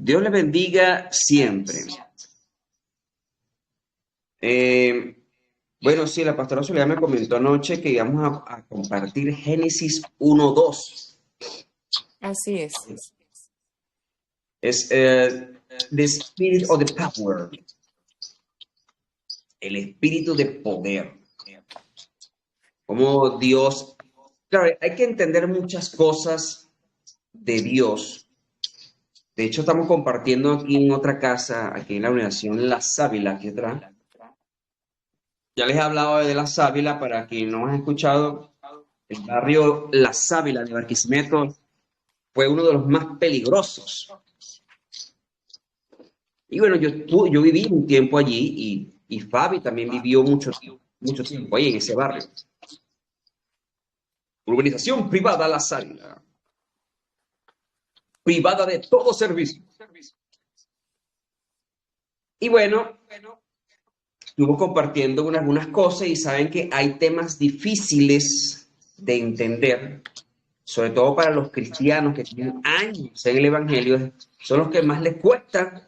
Dios le bendiga siempre. Eh, bueno, sí, la pastora Soledad me comentó anoche que íbamos a compartir Génesis 1:2. Así es. Es the spirit of the power, el espíritu de poder. Como Dios, claro, hay que entender muchas cosas de Dios. De hecho, estamos compartiendo aquí en otra casa, aquí en la Universidad La Sábila, aquí atrás. Ya les he hablado de La Sábila, para quien no ha escuchado, el barrio La Sábila de Barquisimeto fue uno de los más peligrosos. Y bueno, yo viví un tiempo allí y Fabi también vivió mucho tiempo ahí en ese barrio. Urbanización privada La Sábila, privada de todo servicio. Y bueno, estuvo compartiendo algunas cosas y saben que hay temas difíciles de entender, sobre todo para los cristianos que tienen años en el Evangelio, son los que más les cuesta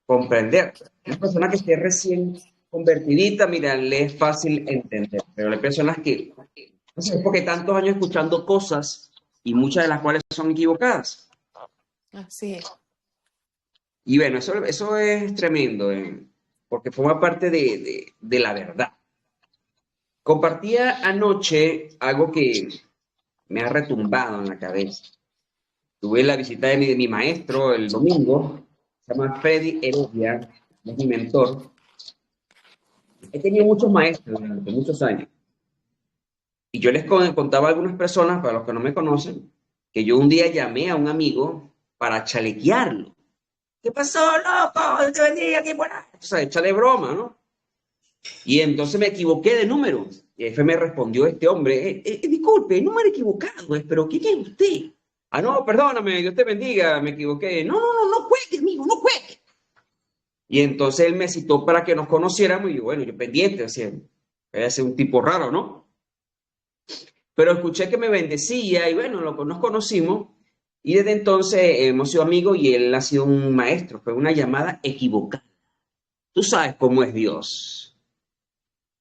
comprender. Una persona que esté recién convertidita, mira, le es fácil entender, pero hay personas que, no sé, es porque tantos años escuchando cosas y muchas de las cuales son equivocadas. Así es. Y bueno, eso es tremendo, porque forma parte de la verdad. Compartía anoche algo que me ha retumbado en la cabeza. Tuve la visita de mi maestro el domingo, se llama Freddy Heredia, es mi mentor. He tenido muchos maestros durante muchos años. Y yo les contaba a algunas personas, para los que no me conocen, que yo un día llamé a un amigo para chalequearlo. ¿Qué pasó, loco? Dios te bendiga, qué buena. O sea, échale broma, ¿no? Y entonces me equivoqué de número. Y ahí me respondió este hombre, disculpe, número equivocado, pero ¿qué quiere usted? Ah, no, perdóname, Dios te bendiga, me equivoqué. No, no, no, no juegue, amigo, no juegue. Y entonces él me citó para que nos conociéramos y yo, bueno, yo pendiente, así, debe ser un tipo raro, ¿no? Pero escuché que me bendecía y bueno, nos conocimos y desde entonces hemos sido amigos y él ha sido un maestro, fue una llamada equivocada. Tú sabes cómo es Dios.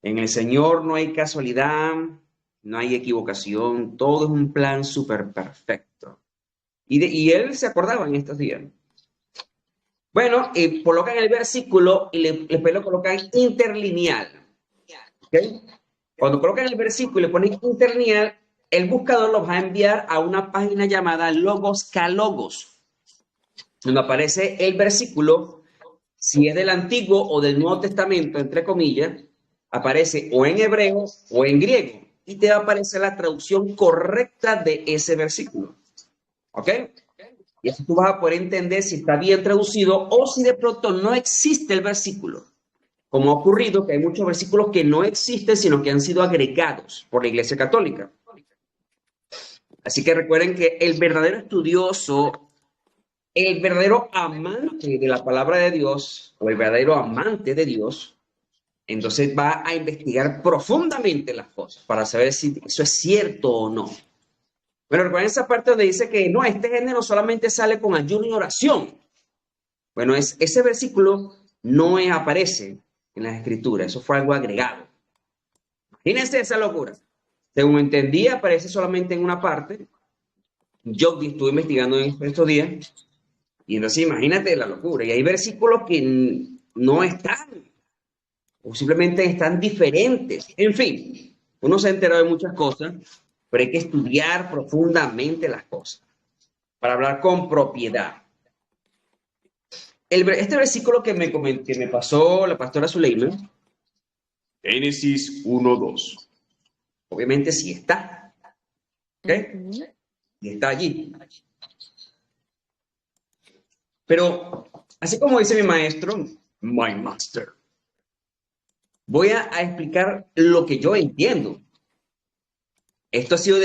En el Señor no hay casualidad, no hay equivocación, todo es un plan súper perfecto. Y él se acordaba en estos días. Bueno, colocan el versículo y después lo colocan interlineal. ¿Ok? Cuando colocan el versículo y le ponen interlineal, el buscador los va a enviar a una página llamada Logos Calogos, donde aparece el versículo, si es del Antiguo o del Nuevo Testamento, entre comillas, aparece o en hebreo o en griego, y te va a aparecer la traducción correcta de ese versículo. ¿Ok? Y así tú vas a poder entender si está bien traducido o si de pronto no existe el versículo. Como ha ocurrido que hay muchos versículos que no existen, sino que han sido agregados por la Iglesia Católica. Así que recuerden que el verdadero estudioso, el verdadero amante de la palabra de Dios, o el verdadero amante de Dios, entonces va a investigar profundamente las cosas para saber si eso es cierto o no. Bueno, recuerden esa parte donde dice que no, este género solamente sale con ayuno y oración. Bueno, ese versículo no aparece en las escrituras, eso fue algo agregado. Imagínense esa locura. Según entendí, aparece solamente en una parte. Yo estuve investigando en estos días y entonces imagínate la locura. Y hay versículos que no están o simplemente están diferentes. En fin, uno se ha enterado de muchas cosas, pero hay que estudiar profundamente las cosas para hablar con propiedad. Este versículo que me pasó la pastora Zuleima, Génesis 1:2. Obviamente sí está, ¿ok? Ujú. Y está allí. Pero, así como dice mi maestro, my master, voy a explicar lo que yo entiendo. Esto ha sido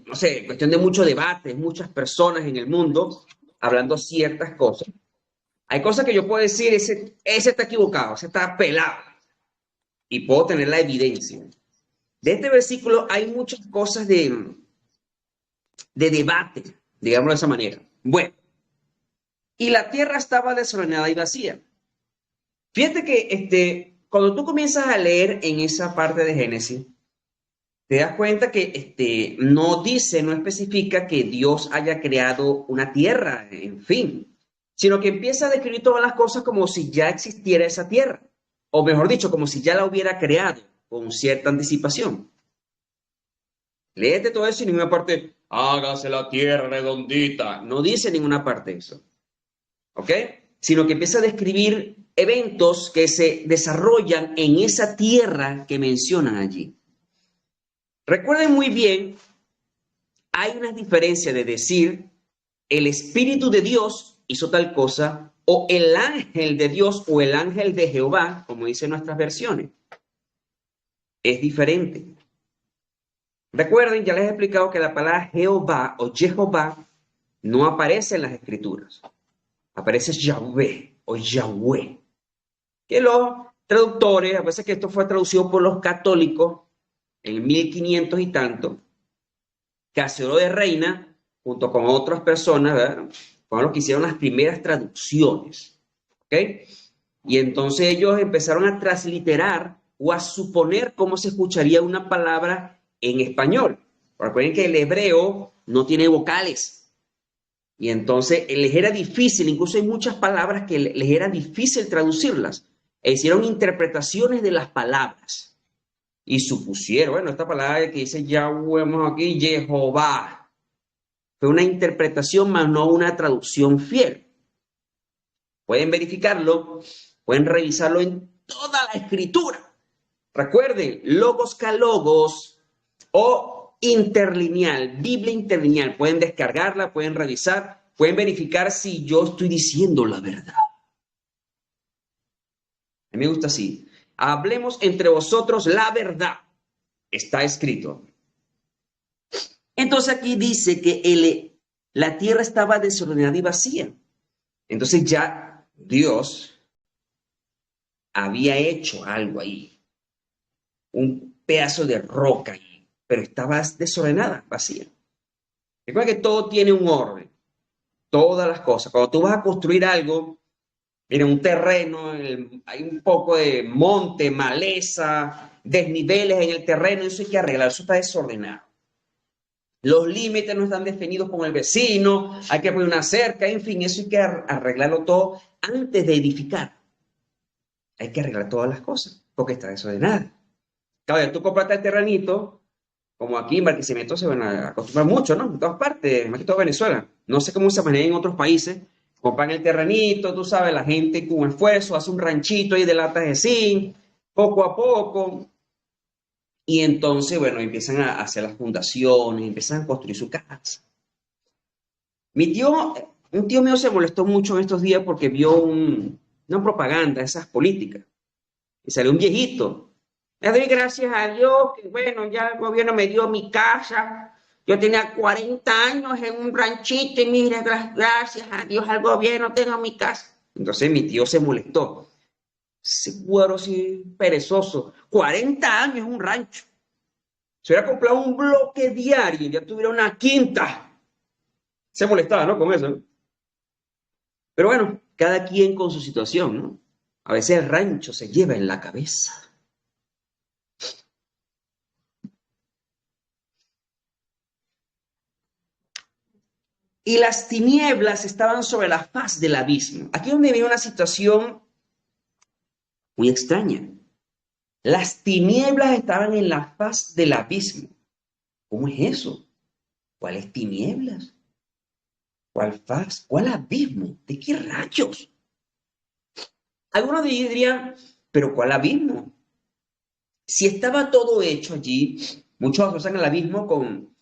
no sé, cuestión de mucho debate, muchas personas en el mundo hablando ciertas cosas. Hay cosas que yo puedo decir, ese está equivocado, ese está pelado, y puedo tener la evidencia. De este versículo hay muchas cosas de debate, digámoslo de esa manera. Bueno, y la tierra estaba desordenada y vacía. Fíjate que cuando tú comienzas a leer en esa parte de Génesis, te das cuenta que no dice, no especifica que Dios haya creado una tierra, en fin, sino que empieza a describir todas las cosas como si ya existiera esa tierra, o mejor dicho, como si ya la hubiera creado con cierta anticipación. Léete todo eso y ninguna parte, hágase la tierra redondita, no dice en ninguna parte eso, ¿ok? Sino que empieza a describir eventos que se desarrollan en esa tierra que mencionan allí. Recuerden muy bien, hay una diferencia de decir el Espíritu de Dios hizo tal cosa o el ángel de Dios o el ángel de Jehová, como dicen nuestras versiones. Es diferente. Recuerden, ya les he explicado que la palabra Jehová o Jehová no aparece en las Escrituras. Aparece Yahweh o Yahweh. Que los traductores, a veces que esto fue traducido por los católicos en 1500 y tanto, Casiodoro de Reina, junto con otras personas, ¿verdad? Fueron los que hicieron las primeras traducciones. ¿Ok? Y entonces ellos empezaron a transliterar o a suponer cómo se escucharía una palabra en español. Recuerden que el hebreo no tiene vocales. Y entonces les era difícil, incluso hay muchas palabras que les era difícil traducirlas. E hicieron interpretaciones de las palabras. Y supusieron, bueno, esta palabra que dice Yahweh aquí, Jehová, fue una interpretación más no una traducción fiel. Pueden verificarlo, pueden revisarlo en toda la escritura. Recuerden, logos calogos o interlineal, Biblia interlineal. Pueden descargarla, pueden revisar, pueden verificar si yo estoy diciendo la verdad. A mí me gusta así. Hablemos entre vosotros la verdad. Está escrito. Entonces aquí dice que la tierra estaba desordenada y vacía. Entonces ya Dios había hecho algo ahí. Un pedazo de roca ahí, pero estaba desordenada, vacía. Recuerda que todo tiene un orden. Todas las cosas. Cuando tú vas a construir algo, mira, un terreno, hay un poco de monte, maleza, desniveles en el terreno, eso hay que arreglar, eso está desordenado. Los límites no están definidos con el vecino, hay que poner una cerca, en fin, eso hay que arreglarlo todo antes de edificar. Hay que arreglar todas las cosas, porque está desordenado. Claro, tú compraste el terrenito, como aquí en Barquisimeto se van a acostumbrar mucho, ¿no? En todas partes, más que todo Venezuela. No sé cómo se maneja en otros países. Compran el terrenito, tú sabes, la gente con esfuerzo hace un ranchito ahí de latas de zinc, poco a poco. Y entonces, bueno, empiezan a hacer las fundaciones, empiezan a construir su casa. Un tío mío se molestó mucho en estos días porque vio una propaganda de esas políticas. Y salió un viejito. Le doy gracias a Dios que, bueno, ya el gobierno me dio mi casa. Yo tenía 40 años en un ranchito y mira, gracias a Dios al gobierno tengo mi casa. Entonces mi tío se molestó. Ese cuero así perezoso. 40 años en un rancho. Se hubiera comprado un bloque diario, ya tuviera una quinta. Se molestaba, ¿no? Con eso, ¿no? Pero bueno, cada quien con su situación, ¿no? A veces el rancho se lleva en la cabeza. Y las tinieblas estaban sobre la faz del abismo. Aquí es donde viene una situación muy extraña. Las tinieblas estaban en la faz del abismo. ¿Cómo es eso? ¿Cuáles tinieblas? ¿Cuál faz? ¿Cuál abismo? ¿De qué rayos? Algunos dirían, ¿pero cuál abismo? Si estaba todo hecho allí, muchos asocian el abismo con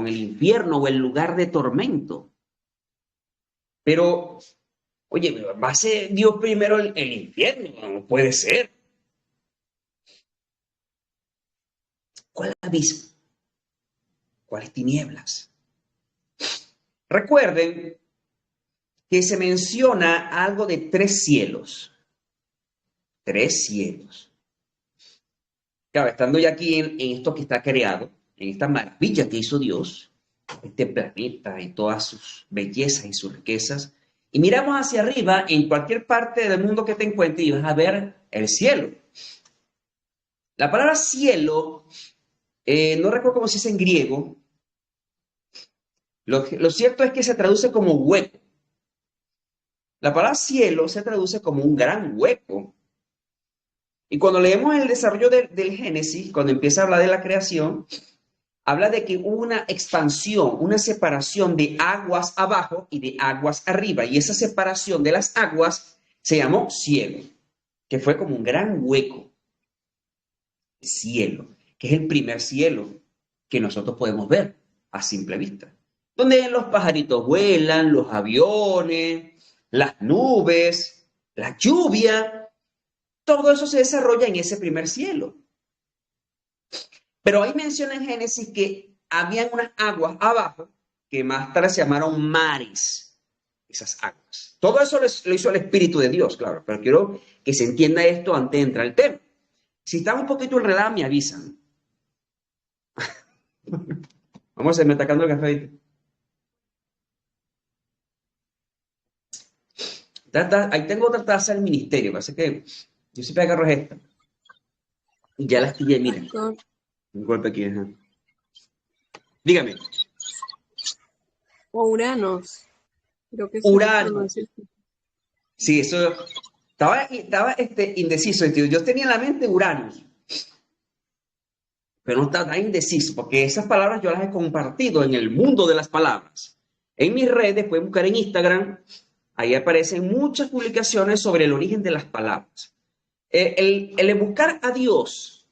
el infierno o el lugar de tormento. Pero, oye, ¿va a ser Dios primero el infierno? No puede ser. ¿Cuál abismo? ¿Cuáles tinieblas? Recuerden que se menciona algo de 3 cielos. 3 cielos. Claro, estando ya aquí en esto que está creado, en esta maravilla que hizo Dios, este planeta y todas sus bellezas y sus riquezas, Y miramos hacia arriba en cualquier parte del mundo que te encuentres y vas a ver el cielo. La palabra cielo, no recuerdo cómo se dice en griego. Lo cierto es que se traduce como hueco. La palabra cielo se traduce como un gran hueco. Y cuando leemos el desarrollo del Génesis, cuando empieza a hablar de la creación, habla de que hubo una expansión, una separación de aguas abajo y de aguas arriba. Y esa separación de las aguas se llamó cielo, que fue como un gran hueco. Cielo, que es el primer cielo que nosotros podemos ver a simple vista. Donde los pajaritos vuelan, los aviones, las nubes, la lluvia, todo eso se desarrolla en ese primer cielo. Pero ahí menciona en Génesis que habían unas aguas abajo que más tarde se llamaron mares, esas aguas. Todo eso lo hizo el Espíritu de Dios, claro, pero quiero que se entienda esto antes de entrar al tema. Si está un poquito enredado, me avisan. Vamos a irme atacando el café. Ahí tengo otra taza del ministerio, parece que yo siempre agarro esta. Y ya la estillé, mira. Un golpe aquí, ajá. Dígame. O Uranos. Creo que Urano. Sí, eso. Estaba indeciso. Yo tenía en la mente Uranus. Pero no estaba indeciso, porque esas palabras yo las he compartido en el mundo de las palabras. En mis redes, pueden buscar en Instagram, ahí aparecen muchas publicaciones sobre el origen de las palabras. El buscar a Dios,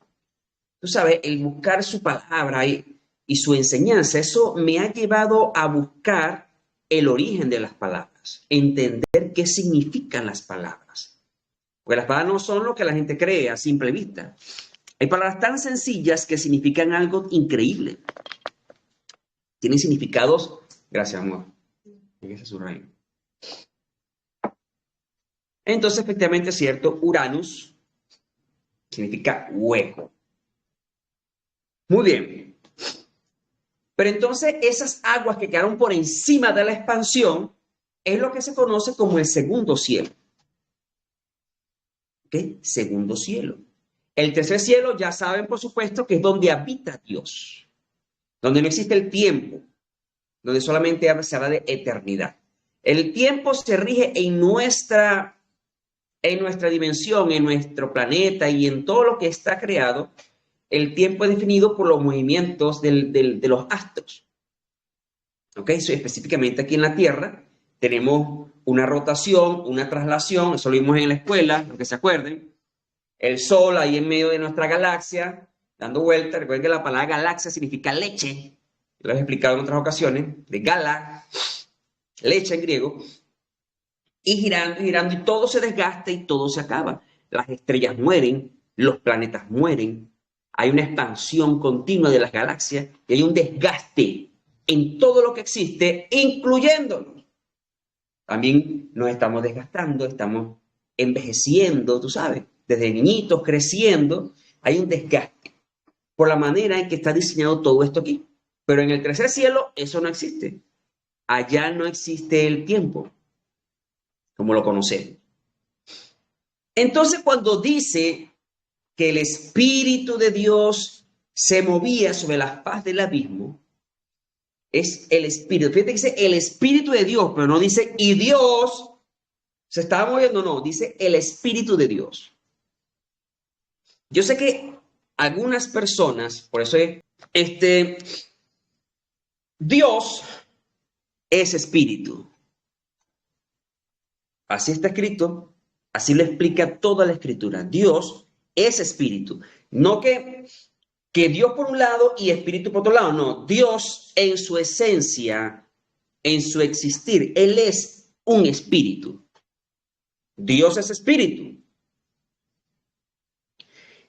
tú sabes, el buscar su palabra y su enseñanza, eso me ha llevado a buscar el origen de las palabras, entender qué significan las palabras. Porque las palabras no son lo que la gente cree a simple vista. Hay palabras tan sencillas que significan algo increíble. Tienen significados. Gracias, amor. Ese es su reino. Entonces, efectivamente es cierto, Uranus significa hueco. Muy bien. Pero entonces esas aguas que quedaron por encima de la expansión es lo que se conoce como el segundo cielo. ¿Ok? Segundo cielo. El tercer cielo, ya saben, por supuesto, que es donde habita Dios, donde no existe el tiempo, donde solamente se habla de eternidad. El tiempo se rige en nuestra dimensión, en nuestro planeta y en todo lo que está creado. El tiempo es definido por los movimientos de los astros. ¿Ok? So, específicamente aquí en la Tierra tenemos una rotación, una traslación, eso lo vimos en la escuela, lo que se acuerden. El Sol ahí en medio de nuestra galaxia, dando vueltas. Recuerden que la palabra galaxia significa leche. Lo he explicado en otras ocasiones. De gala, leche en griego. Y girando, y todo se desgasta y todo se acaba. Las estrellas mueren, los planetas mueren. Hay una expansión continua de las galaxias y hay un desgaste en todo lo que existe, incluyéndonos. También nos estamos desgastando, estamos envejeciendo, tú sabes. Desde niñitos creciendo, hay un desgaste por la manera en que está diseñado todo esto aquí. Pero en el tercer cielo eso no existe. Allá no existe el tiempo, como lo conocemos. Entonces, cuando dice que el Espíritu de Dios se movía sobre la faz del abismo, es el Espíritu. Fíjate que dice el Espíritu de Dios, pero no dice y Dios se estaba moviendo, no, dice el Espíritu de Dios. Yo sé que algunas personas, por eso Dios es espíritu. Así está escrito, así lo explica toda la escritura. Dios es espíritu. No que Dios por un lado y espíritu por otro lado, no. Dios en su esencia, en su existir, Él es un espíritu. Dios es espíritu.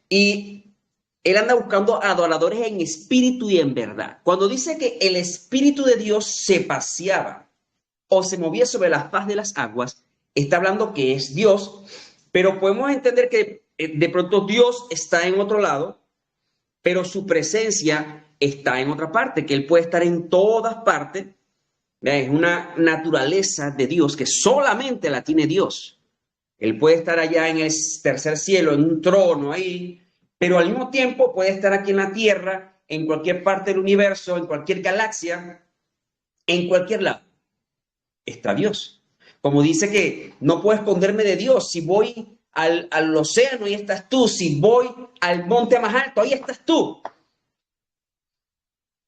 Y Él anda buscando adoradores en espíritu y en verdad. Cuando dice que el Espíritu de Dios se paseaba o se movía sobre la faz de las aguas, está hablando que es Dios, pero podemos entender que de pronto Dios está en otro lado, pero su presencia está en otra parte, que Él puede estar en todas partes, Es una naturaleza de Dios que solamente la tiene Dios. Él puede estar allá en el tercer cielo, en un trono ahí, pero al mismo tiempo puede estar aquí en la tierra, en cualquier parte del universo, en cualquier galaxia, en cualquier lado. Está Dios. Como dice que no puedo esconderme de Dios. Si voy al océano, ahí estás tú. Si voy al monte más alto, ahí estás tú.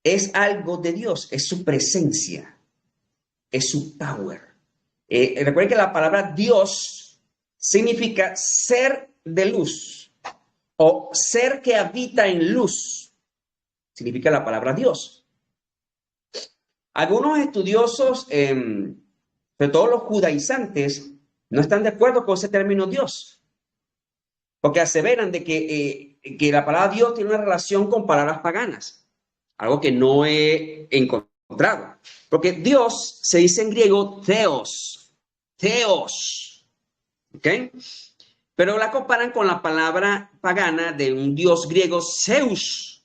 Es algo de Dios, es su presencia, es su power. Recuerden que la palabra Dios significa ser de luz o ser que habita en luz. Significa la palabra Dios. Algunos estudiosos, sobre todo los judaizantes, no están de acuerdo con ese término Dios, porque aseveran de que la palabra Dios tiene una relación con palabras paganas, algo que no he encontrado. Porque Dios se dice en griego theos, theos, ¿ok? Pero la comparan con la palabra pagana de un dios griego Zeus.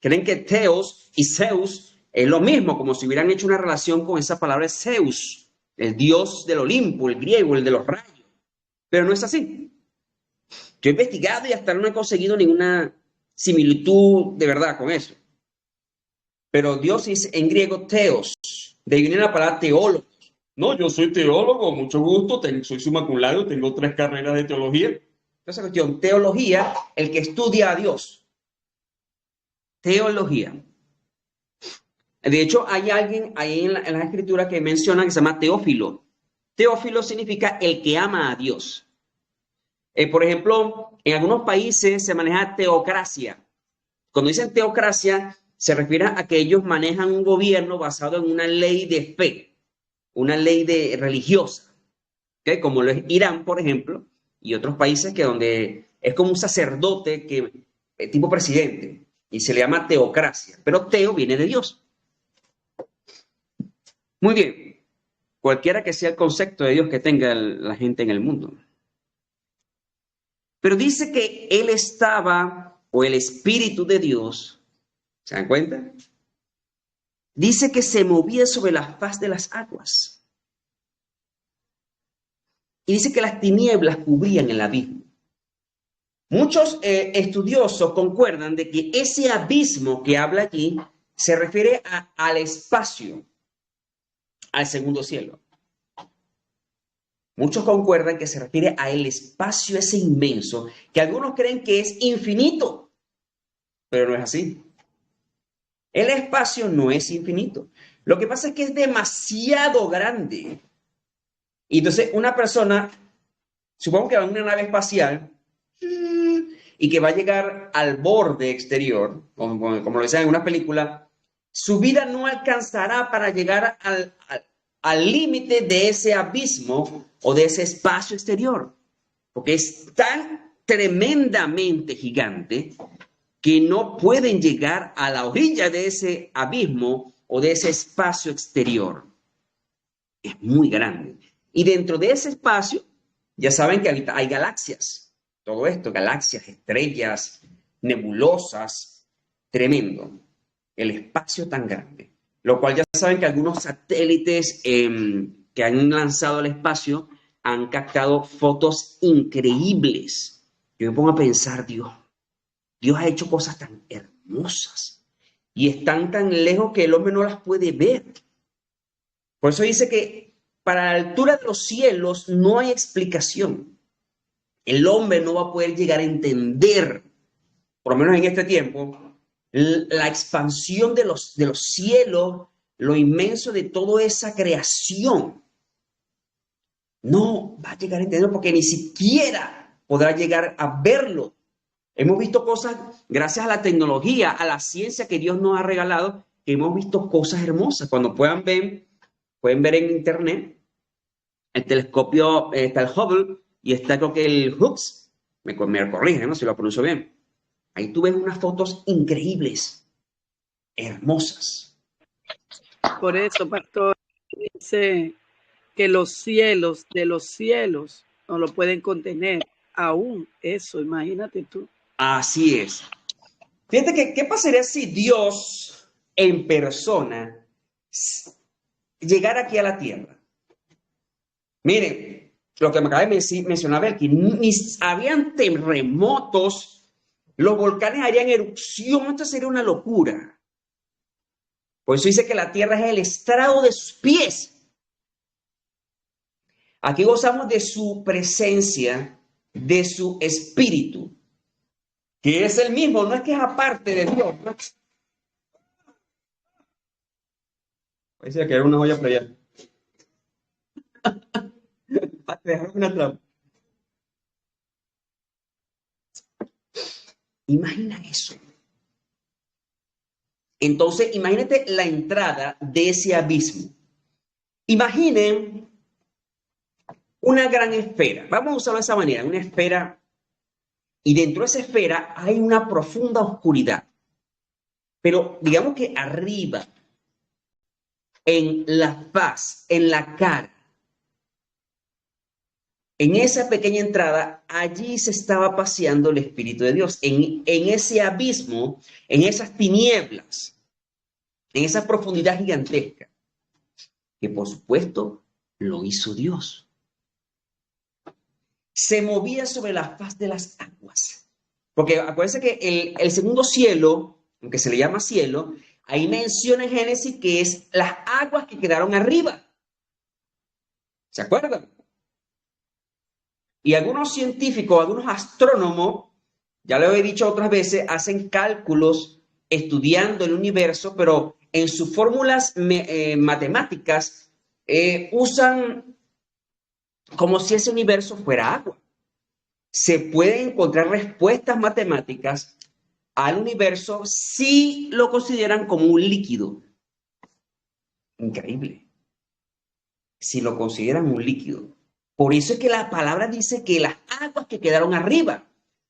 Creen que theos y Zeus es lo mismo, como si hubieran hecho una relación con esa palabra Zeus, el dios del Olimpo, el griego, el de los rayos. Pero no es así. Yo he investigado y hasta no he conseguido ninguna similitud de verdad con eso. Pero Dios es en griego teos. De ahí viene la palabra teólogo. No, yo soy teólogo, mucho gusto, soy summa cum laude, tengo 3 carreras de teología. Esa cuestión, teología, el que estudia a Dios. Teología. De hecho, hay alguien ahí en la escritura que menciona que se llama Teófilo. Teófilo significa el que ama a Dios. Por ejemplo, en algunos países se maneja teocracia. Cuando dicen teocracia, se refiere a que ellos manejan un gobierno basado en una ley de fe, una ley religiosa, ¿okay? Como lo es Irán, por ejemplo, y otros países que donde es como un sacerdote tipo presidente, y se le llama teocracia, pero teo viene de Dios. Muy bien, cualquiera que sea el concepto de Dios que tenga la gente en el mundo. Pero dice que él estaba, o el Espíritu de Dios, ¿se dan cuenta? Dice que se movía sobre la faz de las aguas. Y dice que las tinieblas cubrían el abismo. Muchos estudiosos concuerdan de que ese abismo que habla allí se refiere al espacio, al segundo cielo. Muchos concuerdan que se refiere al espacio ese inmenso, que algunos creen que es infinito, pero no es así. El espacio no es infinito. Lo que pasa es que es demasiado grande. Y entonces una persona, supongo que va en una nave espacial y que va a llegar al borde exterior, como lo dicen en una película, su vida no alcanzará para llegar al límite de ese abismo o de ese espacio exterior, porque es tan tremendamente gigante que no pueden llegar a la orilla de ese abismo o de ese espacio exterior. Es muy grande. Y dentro de ese espacio, ya saben que hay galaxias. Todo esto, galaxias, estrellas, nebulosas, tremendo. El espacio tan grande. Lo cual ya saben que algunos satélites que han lanzado al espacio han captado fotos increíbles. Yo me pongo a pensar, Dios ha hecho cosas tan hermosas y están tan lejos que el hombre no las puede ver. Por eso dice que para la altura de los cielos no hay explicación. El hombre no va a poder llegar a entender, por lo menos en este tiempo, la expansión de los cielos, lo inmenso de toda esa creación. No va a llegar a entenderlo porque ni siquiera podrá llegar a verlo. Hemos visto cosas, gracias a la tecnología, a la ciencia que Dios nos ha regalado, que hemos visto cosas hermosas. Cuando pueden ver en internet, el telescopio, está el Hubble y está creo que el Hubble, me corrigen, ¿no? Si lo pronuncio bien. Ahí tú ves unas fotos increíbles, hermosas. Por eso, pastor, dice que los cielos de los cielos no lo pueden contener. Aún eso, imagínate tú. Así es. Fíjate que, ¿qué pasaría si Dios en persona llegar aquí a la Tierra. Miren, lo que me acaba de mencionar aquí, ni habían terremotos, los volcanes harían erupción, esto sería una locura. Por eso dice que la Tierra es el estrado de sus pies. Aquí gozamos de su presencia, de su espíritu, que es el mismo, no es que es aparte de Dios. ¿No? Parece que era una joya playa. Una trampa. Imagina eso. Entonces, imagínate la entrada de ese abismo. Imaginen una gran esfera. Vamos a usarlo de esa manera, una esfera. Y dentro de esa esfera hay una profunda oscuridad. Pero digamos que arriba, en la faz, en la cara, en esa pequeña entrada, allí se estaba paseando el Espíritu de Dios. En ese abismo, en esas tinieblas, en esa profundidad gigantesca, que por supuesto lo hizo Dios. Se movía sobre la faz de las aguas. Porque acuérdense que el segundo cielo, aunque se le llama cielo, ahí menciona en Génesis que es las aguas que quedaron arriba. ¿Se acuerdan? Y algunos científicos, algunos astrónomos, ya lo he dicho otras veces, hacen cálculos estudiando el universo, pero en sus fórmulas matemáticas usan como si ese universo fuera agua. Se pueden encontrar respuestas matemáticas al universo si lo consideran como un líquido. Increíble. Si lo consideran un líquido. Por eso es que la palabra dice que las aguas que quedaron arriba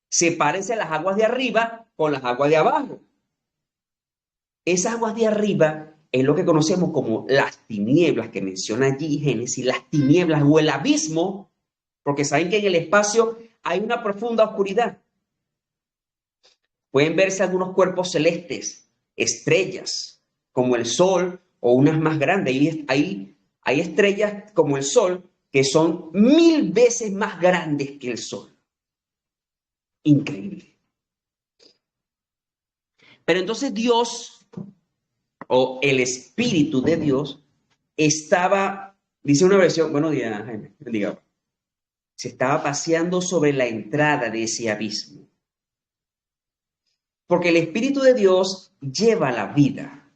se parecen a las aguas de arriba con las aguas de abajo. Esas aguas de arriba es lo que conocemos como las tinieblas que menciona allí Génesis, las tinieblas o el abismo, porque saben que en el espacio hay una profunda oscuridad. Pueden verse algunos cuerpos celestes, estrellas, como el Sol o unas más grandes. Hay estrellas como el Sol que son 1000 veces más grandes que el Sol. Increíble. Pero entonces Dios, o el Espíritu de Dios, estaba, dice una versión, buenos días, Jaime, bendiga, se estaba paseando sobre la entrada de ese abismo. Porque el Espíritu de Dios lleva la vida.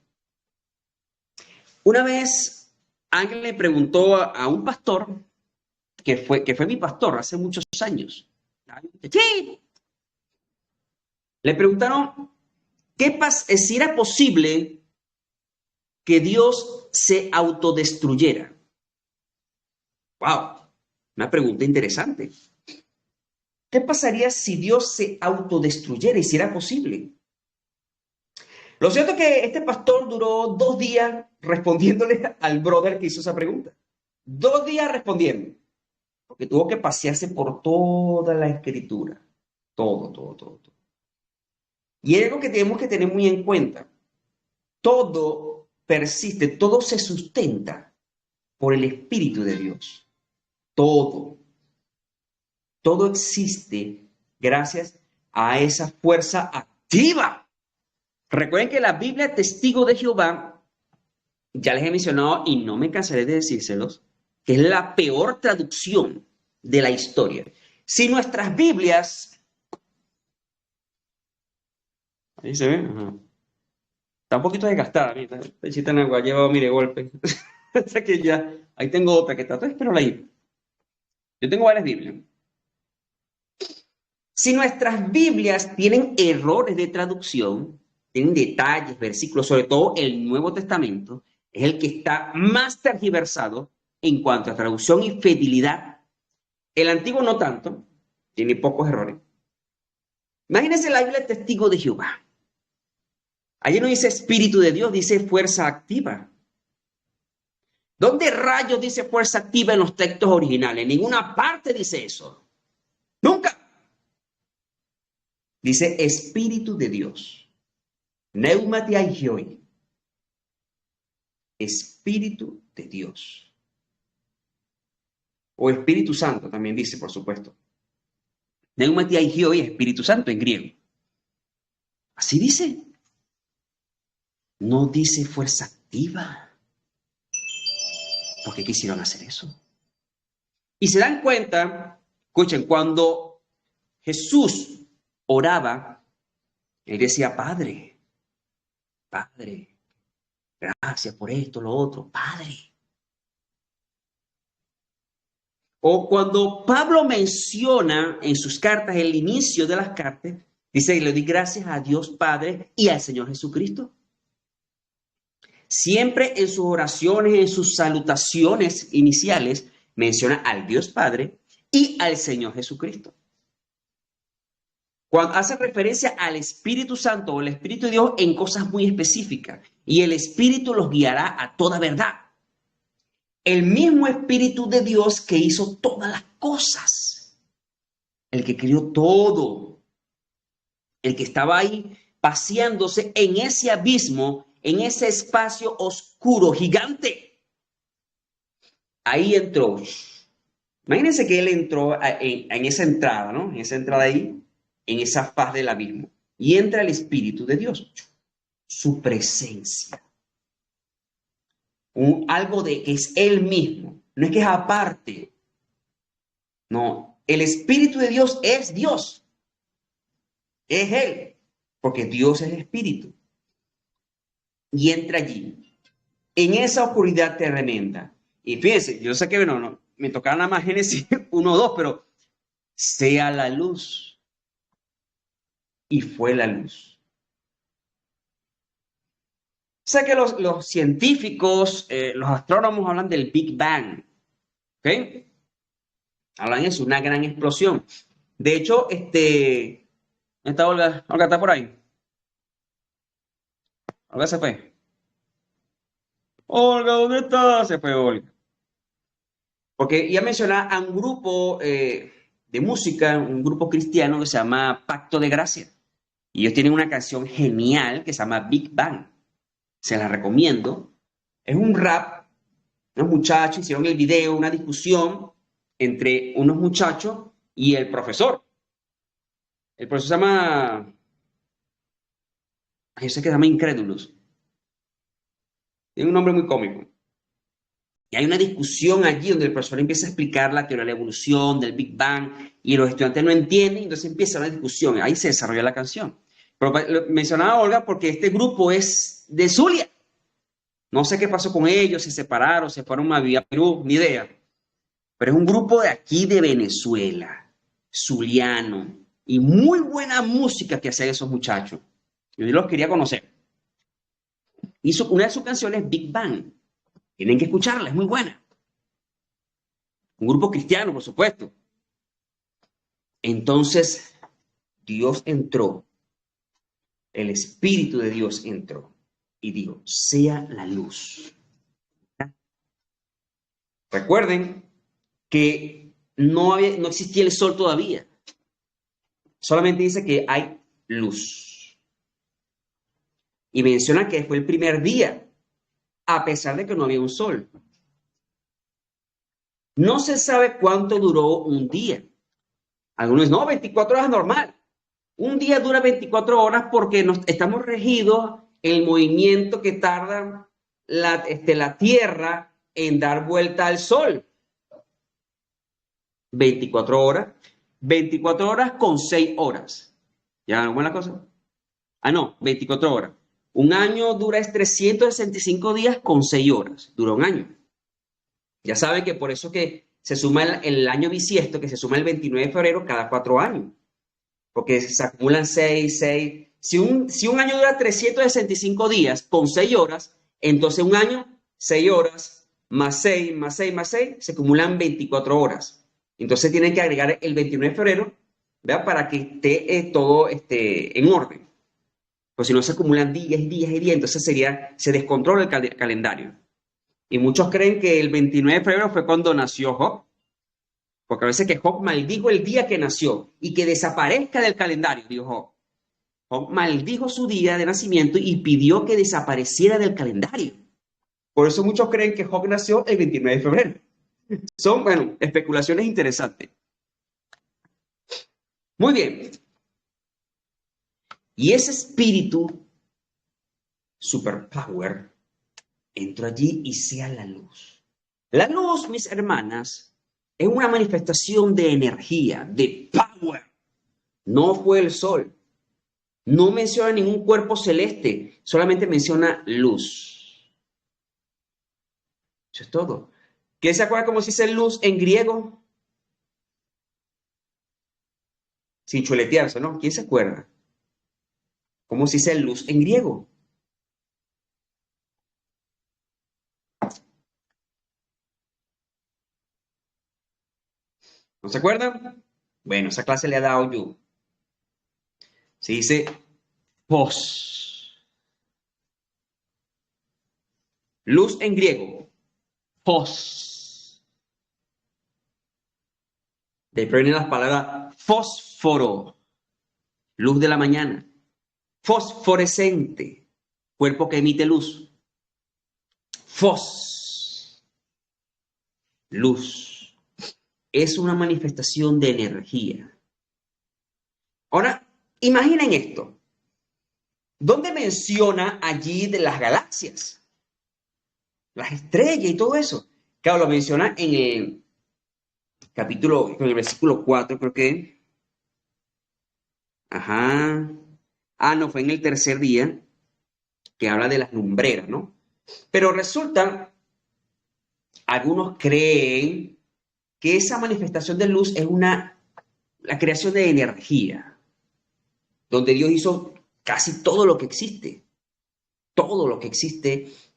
Una vez alguien le preguntó a un pastor, que fue mi pastor hace muchos años. Sí. Le preguntaron si era posible que Dios se autodestruyera. ¡Wow! Una pregunta interesante. ¿Qué pasaría si Dios se autodestruyera y si era posible? Lo cierto es que este pastor duró 2 días respondiéndole al brother que hizo esa pregunta. 2 días respondiendo. Porque tuvo que pasearse por toda la escritura. Todo. Y es algo que tenemos que tener muy en cuenta. Todo persiste, todo se sustenta por el Espíritu de Dios. Todo existe gracias a esa fuerza activa. Recuerden que la Biblia Testigo de Jehová, ya les he mencionado y no me cansaré de decírselos, que es la peor traducción de la historia. Si nuestras Biblias... Ahí se ve. Ajá. Está un poquito desgastada. Necesitan agua, lleva, mire, golpe. O sea que ya, ahí tengo otra que está. Pero ahí. Yo tengo varias Biblias. Si nuestras Biblias tienen errores de traducción, tienen detalles, versículos, sobre todo el Nuevo Testamento, es el que está más tergiversado en cuanto a traducción y fidelidad. El Antiguo no tanto, tiene pocos errores. Imagínense la Biblia Testigo de Jehová. Allí no dice Espíritu de Dios, dice fuerza activa. ¿Dónde rayos dice fuerza activa en los textos originales? En ninguna parte dice eso. Nunca. Dice Espíritu de Dios. Pneumati Aigioi. Espíritu de Dios. O Espíritu Santo, también dice, por supuesto. Pneumatia y Espíritu Santo en griego. Así dice. No dice fuerza activa. ¿Por qué quisieron hacer eso? Y se dan cuenta, escuchen, cuando Jesús oraba, él decía, Padre, Padre, gracias por esto, lo otro, Padre. O cuando Pablo menciona en sus cartas, el inicio de las cartas, dice, le doy gracias a Dios Padre y al Señor Jesucristo. Siempre en sus oraciones, en sus salutaciones iniciales, menciona al Dios Padre y al Señor Jesucristo. Cuando hace referencia al Espíritu Santo o el Espíritu de Dios en cosas muy específicas, y el Espíritu los guiará a toda verdad. El mismo Espíritu de Dios que hizo todas las cosas, el que crió todo, el que estaba ahí paseándose en ese abismo, en ese espacio oscuro, gigante. Ahí entró. Imagínense que él entró en esa entrada, ¿no? En esa entrada ahí, en esa faz del abismo. Y entra el Espíritu de Dios, su presencia. Algo de que es Él mismo, no es que es aparte. No, el Espíritu de Dios es Dios. Es Él, porque Dios es Espíritu. Y entra allí, en esa oscuridad tremenda. Y fíjense, yo sé que no, me tocaba nada más Génesis 1 o 2, pero sea la luz. Y fue la luz. Sé que los científicos, los astrónomos hablan del Big Bang. ¿Ok? Hablan de eso, una gran explosión. De hecho, ¿dónde está Olga? Olga, ¿está por ahí? Olga se fue. Olga, ¿dónde está? Se fue Olga. Porque ya mencionaba a un grupo de música, un grupo cristiano que se llama Pacto de Gracia. Y ellos tienen una canción genial que se llama Big Bang. Se la recomiendo. Es un rap. Unos muchachos hicieron el video, una discusión entre unos muchachos y el profesor. El profesor se llama... Yo sé que se llama Incrédulos. Tiene un nombre muy cómico. Y hay una discusión allí donde el profesor empieza a explicar la teoría de la evolución, del Big Bang, y los estudiantes no entienden, entonces empieza una discusión. Ahí se desarrolla la canción. Pero mencionaba a Olga porque este grupo es de Zulia. No sé qué pasó con ellos, se separaron, se fueron a vivir a Perú, ni idea. Pero es un grupo de aquí de Venezuela, zuliano, y muy buena música que hacen esos muchachos. Yo los quería conocer. Hizo una de sus canciones, Big Bang. Tienen que escucharla, es muy buena. Un grupo cristiano, por supuesto. Entonces, Dios entró, el Espíritu de Dios entró y dijo, sea la luz. Recuerden que no existía el sol todavía. Solamente dice que hay luz. Y menciona que fue el primer día, a pesar de que no había un sol. No se sabe cuánto duró un día. Algunos no, 24 horas normal. Un día dura 24 horas porque estamos regidos en el movimiento que tarda la Tierra en dar vuelta al Sol. 24 horas. 24 horas con 6 horas. ¿Ya no es la cosa? Ah, no, 24 horas. Un año dura 365 días con 6 horas. Dura un año. Ya saben que por eso que se suma el año bisiesto, que se suma el 29 de febrero cada 4 años. Porque se acumulan 6. Si un año dura 365 días con 6 horas, entonces un año, 6 horas, más 6, más 6, más 6, se acumulan 24 horas. Entonces tienen que agregar el 29 de febrero, ¿verdad? Para que esté todo en orden. Pues si no se acumulan días y días y días, entonces se descontrola el calendario. Y muchos creen que el 29 de febrero fue cuando nació Job. Porque a veces que Job maldijo el día que nació y que desaparezca del calendario, dijo Job. Job maldijo su día de nacimiento y pidió que desapareciera del calendario. Por eso muchos creen que Job nació el 29 de febrero. Son, bueno, especulaciones interesantes. Muy bien. Y ese espíritu, superpower, entró allí y sea la luz. La luz, mis hermanas, es una manifestación de energía, de power. No fue el sol. No menciona ningún cuerpo celeste, solamente menciona luz. Eso es todo. ¿Quién se acuerda cómo se dice luz en griego? Sin chuletearse, ¿no? ¿Quién se acuerda? ¿Cómo se dice luz en griego? ¿No se acuerdan? Bueno, esa clase le ha dado yo. Se dice pos. Luz en griego, pos. De ahí provienen las palabras fósforo, luz de la mañana. Fosforescente, cuerpo que emite luz. Fos, luz. Es una manifestación de energía. Ahora, imaginen esto. ¿Dónde menciona allí de las galaxias? Las estrellas y todo eso. Claro, lo menciona en el capítulo, en el versículo 4, creo que. Ajá. Ah, no, fue en el tercer día que habla de las lumbreras, ¿no? Pero resulta, algunos creen que esa manifestación de luz es la creación de energía, donde Dios hizo casi todo lo que existe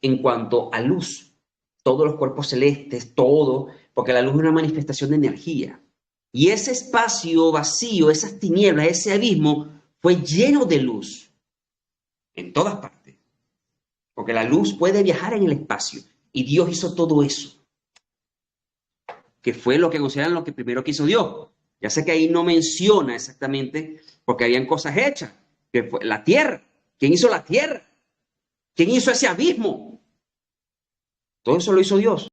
en cuanto a luz, todos los cuerpos celestes, todo, porque la luz es una manifestación de energía. Y ese espacio vacío, esas tinieblas, ese abismo, fue lleno de luz en todas partes, porque la luz puede viajar en el espacio, y Dios hizo todo eso, que fue lo que consideran lo que primero que hizo Dios. Ya sé que ahí no menciona exactamente, porque habían cosas hechas, que fue la tierra. ¿Quién hizo la tierra? ¿Quién hizo ese abismo? Todo eso lo hizo Dios.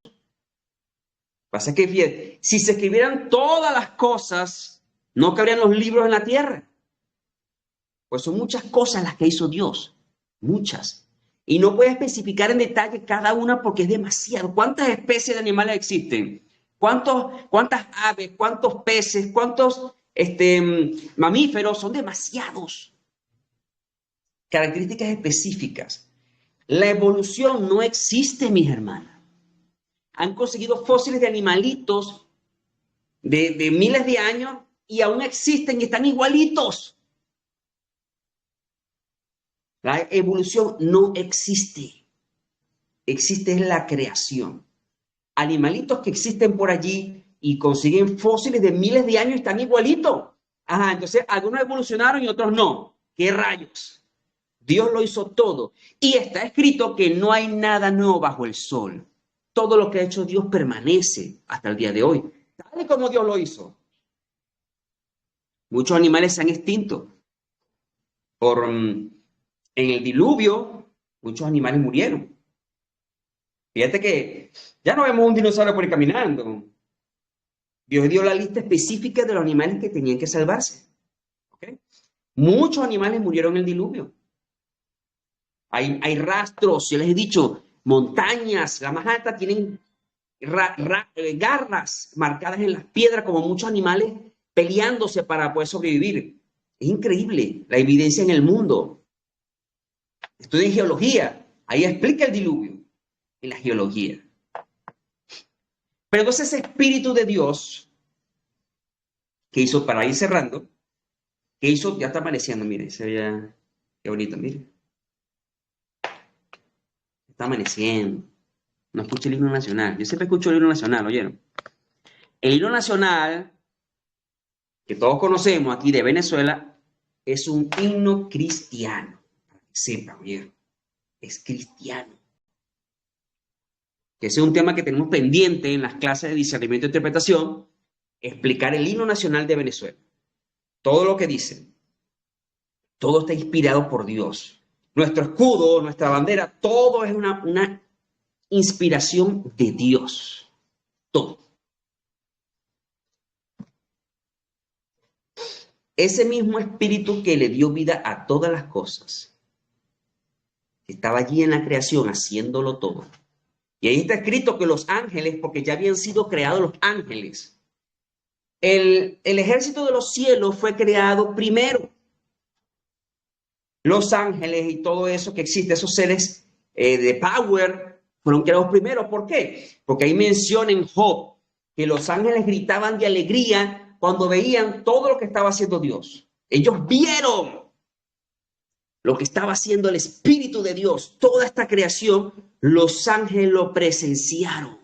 Pasa que, fíjate, si se escribieran todas las cosas, no cabrían los libros en la tierra. Pues son muchas cosas las que hizo Dios, muchas. Y no puede especificar en detalle cada una porque es demasiado. ¿Cuántas especies de animales existen? ¿Cuántas aves? ¿Cuántos peces? ¿Cuántos mamíferos? Son demasiados. Características específicas. La evolución no existe, mis hermanas. Han conseguido fósiles de animalitos de miles de años y aún existen y están igualitos. La evolución no existe. Existe la creación. Animalitos que existen por allí y consiguen fósiles de miles de años y están igualitos. Ajá, entonces algunos evolucionaron y otros no. ¿Qué rayos? Dios lo hizo todo. Y está escrito que no hay nada nuevo bajo el sol. Todo lo que ha hecho Dios permanece hasta el día de hoy, tal y como Dios lo hizo. Muchos animales se han extinto. En el diluvio, muchos animales murieron. Fíjate que ya no vemos un dinosaurio por ahí caminando. Dios dio la lista específica de los animales que tenían que salvarse. ¿Okay? Muchos animales murieron en el diluvio. Hay rastros, yo les he dicho, montañas, la más alta tienen garras marcadas en las piedras como muchos animales peleándose para poder sobrevivir. Es increíble la evidencia en el mundo. Estudien geología, ahí explica el diluvio en la geología. Pero entonces ese espíritu de Dios que hizo, para ir cerrando, que hizo, ya está amaneciendo, mire, se veía, qué bonito, mire. Está amaneciendo. No escucho el himno nacional. Yo siempre escucho el himno nacional, ¿oyeron? El himno nacional, que todos conocemos aquí de Venezuela, es un himno cristiano. Para que sepan, ¿oyeron? Es cristiano. Ese es un tema que tenemos pendiente en las clases de discernimiento e interpretación, explicar el himno nacional de Venezuela. Todo lo que dice, todo está inspirado por Dios. Nuestro escudo, nuestra bandera, todo es una inspiración de Dios. Todo. Ese mismo espíritu que le dio vida a todas las cosas, que estaba allí en la creación haciéndolo todo. Y ahí está escrito que los ángeles, porque ya habían sido creados los ángeles, el ejército de los cielos fue creado primero. Los ángeles y todo eso que existe, esos seres de power, fueron creados primero. ¿Por qué? Porque ahí menciona en Job que los ángeles gritaban de alegría cuando veían todo lo que estaba haciendo Dios. Ellos vieron lo que estaba haciendo el Espíritu de Dios. Toda esta creación, los ángeles lo presenciaron.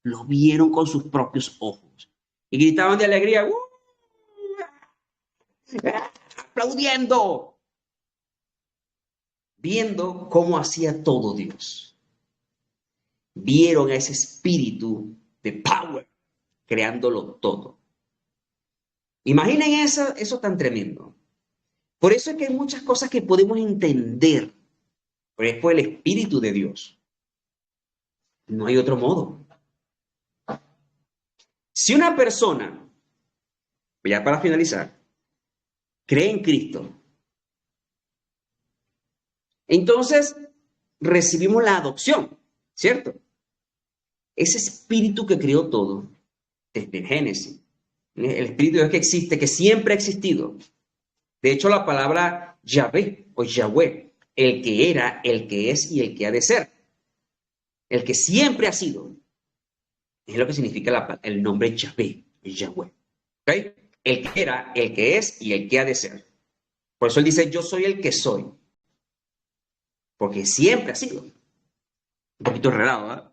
Lo vieron con sus propios ojos. Y gritaban de alegría. Aplaudiendo. Viendo cómo hacía todo Dios. Vieron a ese espíritu de power creándolo todo. Imaginen eso tan tremendo. Por eso es que hay muchas cosas que podemos entender, pero es por el Espíritu de Dios. No hay otro modo. Si una persona, ya para finalizar, cree en Cristo, entonces recibimos la adopción, ¿cierto? Ese Espíritu que creó todo, desde el Génesis, el Espíritu de Dios que existe, que siempre ha existido. De hecho, la palabra Yahvé o Yahweh, el que era, el que es y el que ha de ser, el que siempre ha sido, es lo que significa el nombre Yahvé, Yahweh. ¿Okay? El que era, el que es y el que ha de ser. Por eso él dice, yo soy el que soy. Porque siempre ha sido. Un poquito enredado, ¿verdad?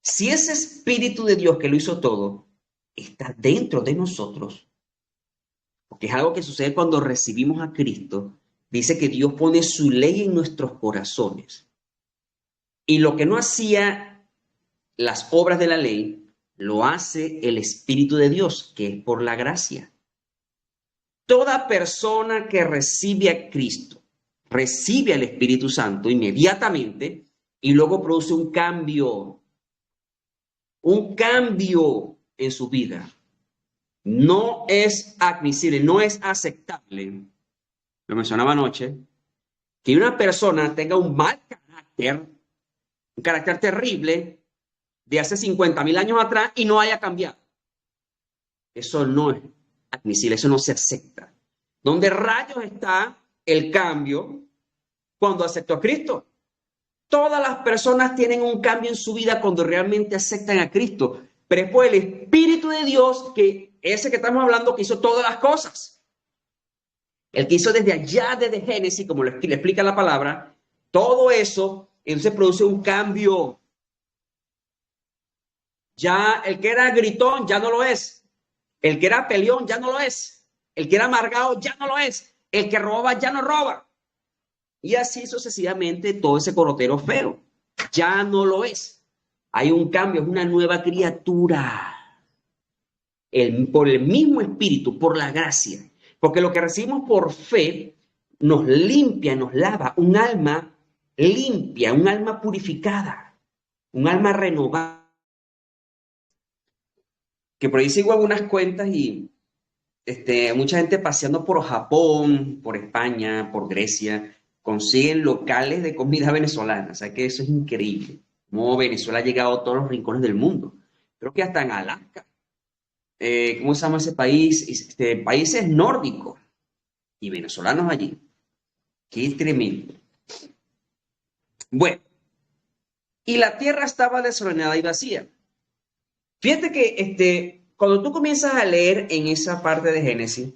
Si ese Espíritu de Dios que lo hizo todo está dentro de nosotros, porque es algo que sucede cuando recibimos a Cristo, dice que Dios pone su ley en nuestros corazones. Y lo que no hacía las obras de la ley, lo hace el Espíritu de Dios, que es por la gracia. Toda persona que recibe a Cristo, recibe al Espíritu Santo inmediatamente y luego produce un cambio en su vida. No es admisible, no es aceptable, lo mencionaba anoche, que una persona tenga un mal carácter, un carácter terrible de hace 50,000 años atrás y no haya cambiado. Eso no es admisible, eso no se acepta. ¿Dónde rayos está el cambio cuando aceptó a Cristo? Todas las personas tienen un cambio en su vida cuando realmente aceptan a Cristo, pero es por el Espíritu de Dios, que ese que estamos hablando, que hizo todas las cosas. El que hizo desde allá, desde Génesis, como le explica la palabra, todo eso, entonces produce un cambio. Ya el que era gritón ya no lo es. El que era peleón ya no lo es. El que era amargado ya no lo es. El que robaba ya no roba. Y así sucesivamente todo ese corotero feo ya no lo es. Hay un cambio, es una nueva criatura. Por el mismo Espíritu, por la gracia. Porque lo que recibimos por fe nos limpia, nos lava. Un alma limpia, un alma purificada, un alma renovada. Que por ahí sigo algunas cuentas y mucha gente paseando por Japón, por España, por Grecia, consiguen locales de comida venezolana. O sea que eso es increíble. Cómo Venezuela ha llegado a todos los rincones del mundo. Creo que hasta en Alaska. ¿Cómo se llama ese país? Países nórdicos. Y venezolanos allí. Qué tremendo. Bueno. Y la tierra estaba desordenada y vacía. Fíjate que cuando tú comienzas a leer en esa parte de Génesis,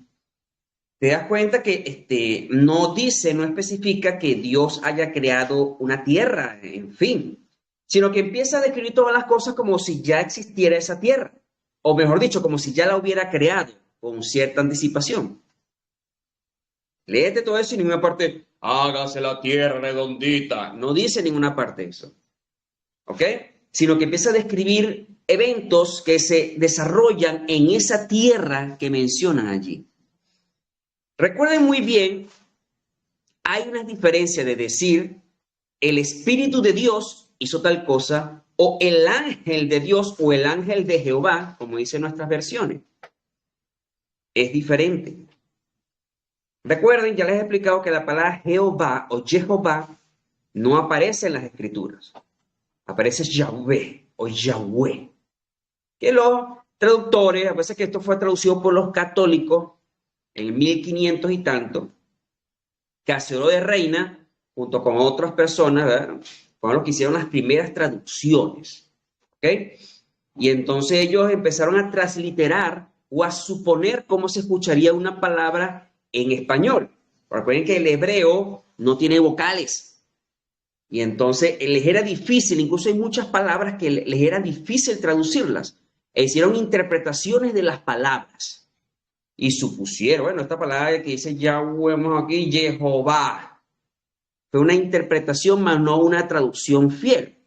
te das cuenta que no dice, no especifica que Dios haya creado una tierra, en fin, sino que empieza a describir todas las cosas como si ya existiera esa tierra, o mejor dicho, como si ya la hubiera creado con cierta anticipación. Léete todo eso y en ninguna parte, hágase la tierra redondita. No dice en ninguna parte eso, ¿ok? Sino que empieza a describir eventos que se desarrollan en esa tierra que mencionan allí. Recuerden muy bien, hay una diferencia de decir el Espíritu de Dios hizo tal cosa, o el ángel de Dios o el ángel de Jehová, como dicen nuestras versiones. Es diferente. Recuerden, ya les he explicado que la palabra Jehová o Jehová no aparece en las Escrituras. Aparece Yahweh o Yahweh. Que los traductores, a veces que esto fue traducido por los católicos en 1500 y tanto, Casiodoro de Reina, junto con otras personas, ¿verdad?, fueron los que hicieron las primeras traducciones. ¿Ok? Y entonces ellos empezaron a transliterar o a suponer cómo se escucharía una palabra en español. Recuerden que el hebreo no tiene vocales. Y entonces les era difícil, incluso hay muchas palabras que les era difícil traducirlas. E hicieron interpretaciones de las palabras. Y supusieron, bueno, esta palabra que dice Yahweh aquí, Jehová. Fue una interpretación, más no una traducción fiel.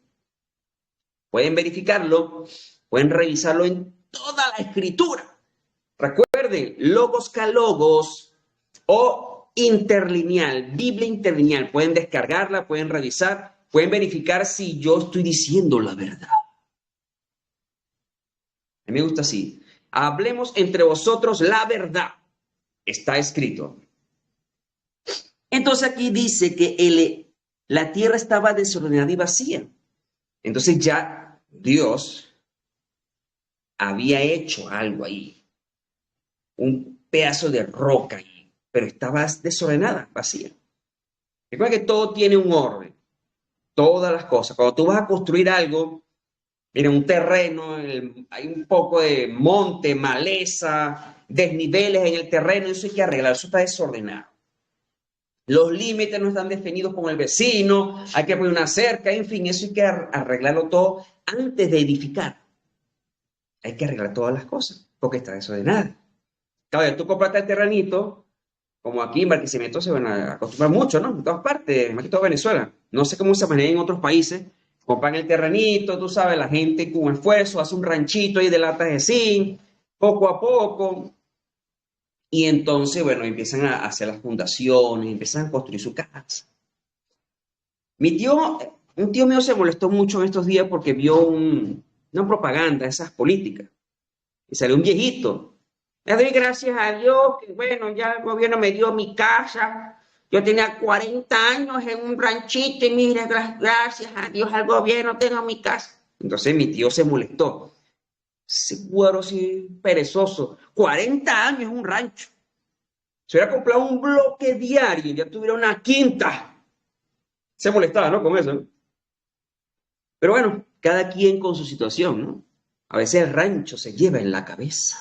Pueden verificarlo, pueden revisarlo en toda la escritura. Recuerden, logos calogos o interlineal, Biblia interlineal. Pueden descargarla, pueden revisar, pueden verificar si yo estoy diciendo la verdad. A mí me gusta así. Hablemos entre vosotros la verdad. Está escrito. Entonces aquí dice que la tierra estaba desordenada y vacía. Entonces ya Dios había hecho algo ahí. Un pedazo de roca ahí, pero estaba desordenada, vacía. Recuerda que todo tiene un orden. Todas las cosas. Cuando tú vas a construir algo, mira, un terreno, hay un poco de monte, maleza, desniveles en el terreno, eso hay que arreglar, eso está desordenado. Los límites no están definidos con el vecino, hay que poner una cerca, en fin, eso hay que arreglarlo todo antes de edificar. Hay que arreglar todas las cosas, porque está desordenado. Claro, tú compraste el terrenito, como aquí en Barquisimeto se van a acostumbrar mucho, ¿no? En todas partes, más que todo Venezuela. No sé cómo se maneja en otros países. Compran el terrenito, tú sabes, la gente con esfuerzo hace un ranchito ahí de latas de zinc, poco a poco. Y entonces, bueno, empiezan a hacer las fundaciones, empiezan a construir su casa. Un tío mío se molestó mucho en estos días porque vio una propaganda de esas políticas. Y salió un viejito. Le doy gracias a Dios que, bueno, ya el gobierno me dio mi casa. Yo tenía 40 años en un ranchito y mira, gracias a Dios al gobierno tengo mi casa. Entonces mi tío se molestó. Ese cuero así perezoso. 40 años en un rancho. Se hubiera comprado un bloque diario y ya tuviera una quinta. Se molestaba, ¿no? Con eso, ¿no? Pero bueno, cada quien con su situación, ¿no? A veces el rancho se lleva en la cabeza.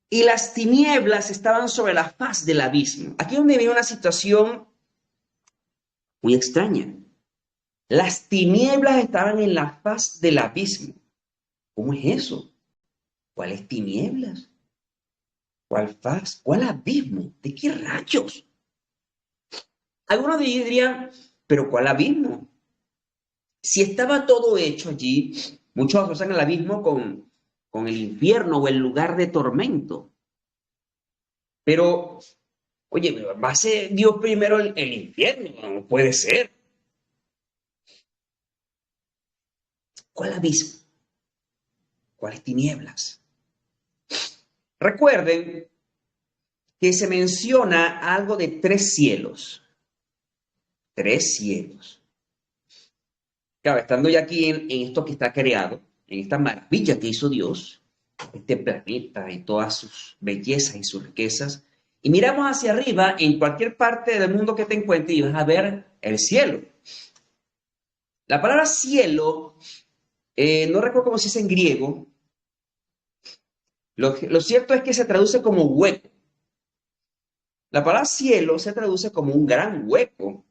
Y las tinieblas estaban sobre la faz del abismo. Aquí es donde viene una situación muy extraña. Las tinieblas estaban en la faz del abismo. ¿Cómo es eso? ¿Cuáles tinieblas? ¿Cuál faz? ¿Cuál abismo? ¿De qué rayos? Algunos dirían, ¿pero cuál abismo? Si estaba todo hecho allí, muchos asocian el abismo con el infierno o el lugar de tormento. Pero, oye, ¿va a ser Dios primero el infierno? No puede ser. ¿Cuál abismo? ¿Cuáles tinieblas? Recuerden que se menciona algo de 3 cielos. 3 cielos. Claro, estando ya aquí en esto que está creado, en esta maravilla que hizo Dios, este planeta y todas sus bellezas y sus riquezas, y miramos hacia arriba en cualquier parte del mundo que te encuentres y vas a ver el cielo. La palabra cielo, no recuerdo cómo se dice en griego. Lo cierto es que se traduce como hueco. La palabra cielo se traduce como un gran hueco.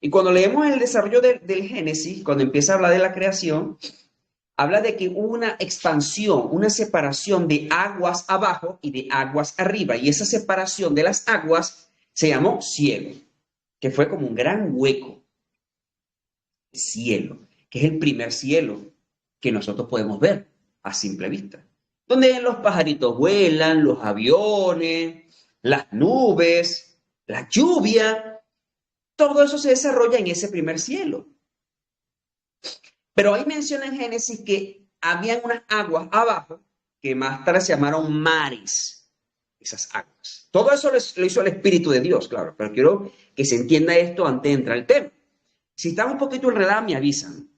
Y cuando leemos el desarrollo del Génesis, cuando empieza a hablar de la creación, habla de que hubo una expansión, una separación de aguas abajo y de aguas arriba. Y esa separación de las aguas se llamó cielo, que fue como un gran hueco. Cielo, que es el primer cielo que nosotros podemos ver a simple vista. donde los pajaritos vuelan, los aviones, las nubes, la lluvia, todo eso se desarrolla en ese primer cielo. Pero ahí menciona en Génesis que habían unas aguas abajo que más tarde se llamaron mares, esas aguas. Todo eso lo hizo el Espíritu de Dios, claro, pero quiero que se entienda esto antes de entrar al tema. Si está un poquito enredada, me avisan.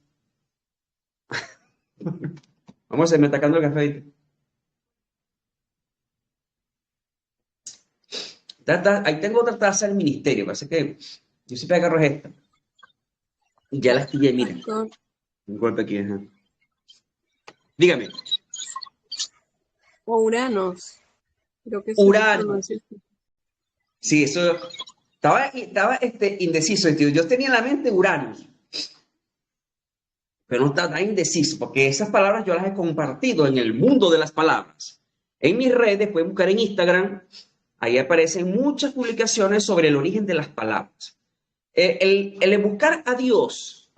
Vamos a irme atacando el café. Ahí tengo otra taza del ministerio, parece que yo siempre agarro esta. Y ya la estillé, mira. Un golpe aquí, ajá. Dígame. O Uranos. Creo que Urano. Sí, eso. Estaba indeciso. Yo tenía en la mente Uranus. Pero no estaba indeciso, porque esas palabras yo las he compartido en el mundo de las palabras. En mis redes, pueden buscar en Instagram, ahí aparecen muchas publicaciones sobre el origen de las palabras. El buscar a Dios,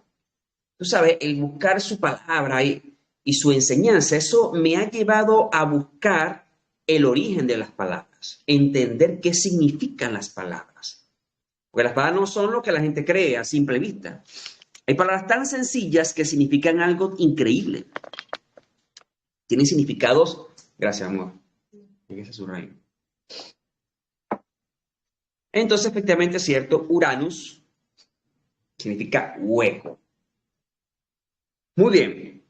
tú sabes, el buscar su palabra y su enseñanza, eso me ha llevado a buscar el origen de las palabras, entender qué significan las palabras. Porque las palabras no son lo que la gente cree a simple vista. Hay palabras tan sencillas que significan algo increíble. Tienen significados. Gracias, amor. Ese es su rayo. Entonces, efectivamente es cierto, Uranus significa hueco. Muy bien.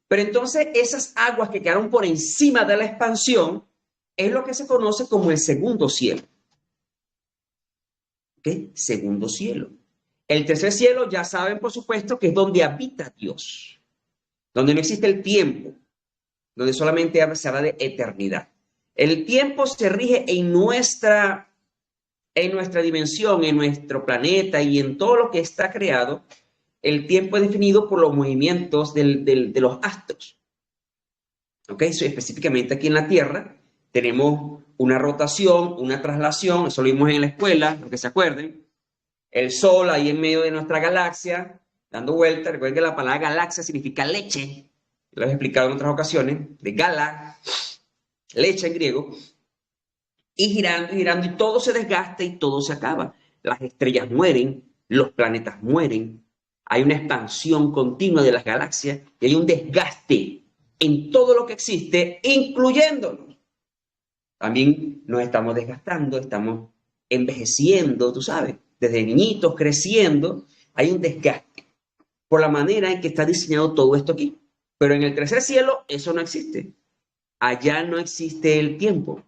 Pero entonces esas aguas que quedaron por encima de la expansión es lo que se conoce como el segundo cielo. ¿Qué? Segundo cielo. El tercer cielo, ya saben, por supuesto, que es donde habita Dios, donde no existe el tiempo, donde solamente se habla de eternidad. El tiempo se rige en nuestra dimensión, en nuestro planeta y en todo lo que está creado. El tiempo es definido por los movimientos de los astros. ¿Ok? So, específicamente aquí en la Tierra tenemos una rotación, una traslación, eso lo vimos en la escuela, lo que se acuerden. El Sol ahí en medio de nuestra galaxia, dando vueltas. Recuerden que la palabra galaxia significa leche. Lo he explicado en otras ocasiones. De gala, leche en griego. Y girando, y todo se desgasta y todo se acaba. Las estrellas mueren, los planetas mueren. Hay una expansión continua de las galaxias y hay un desgaste en todo lo que existe, incluyéndonos. También nos estamos desgastando, estamos envejeciendo, tú sabes. Desde niñitos creciendo, hay un desgaste por la manera en que está diseñado todo esto aquí. Pero en el tercer cielo eso no existe. Allá no existe el tiempo,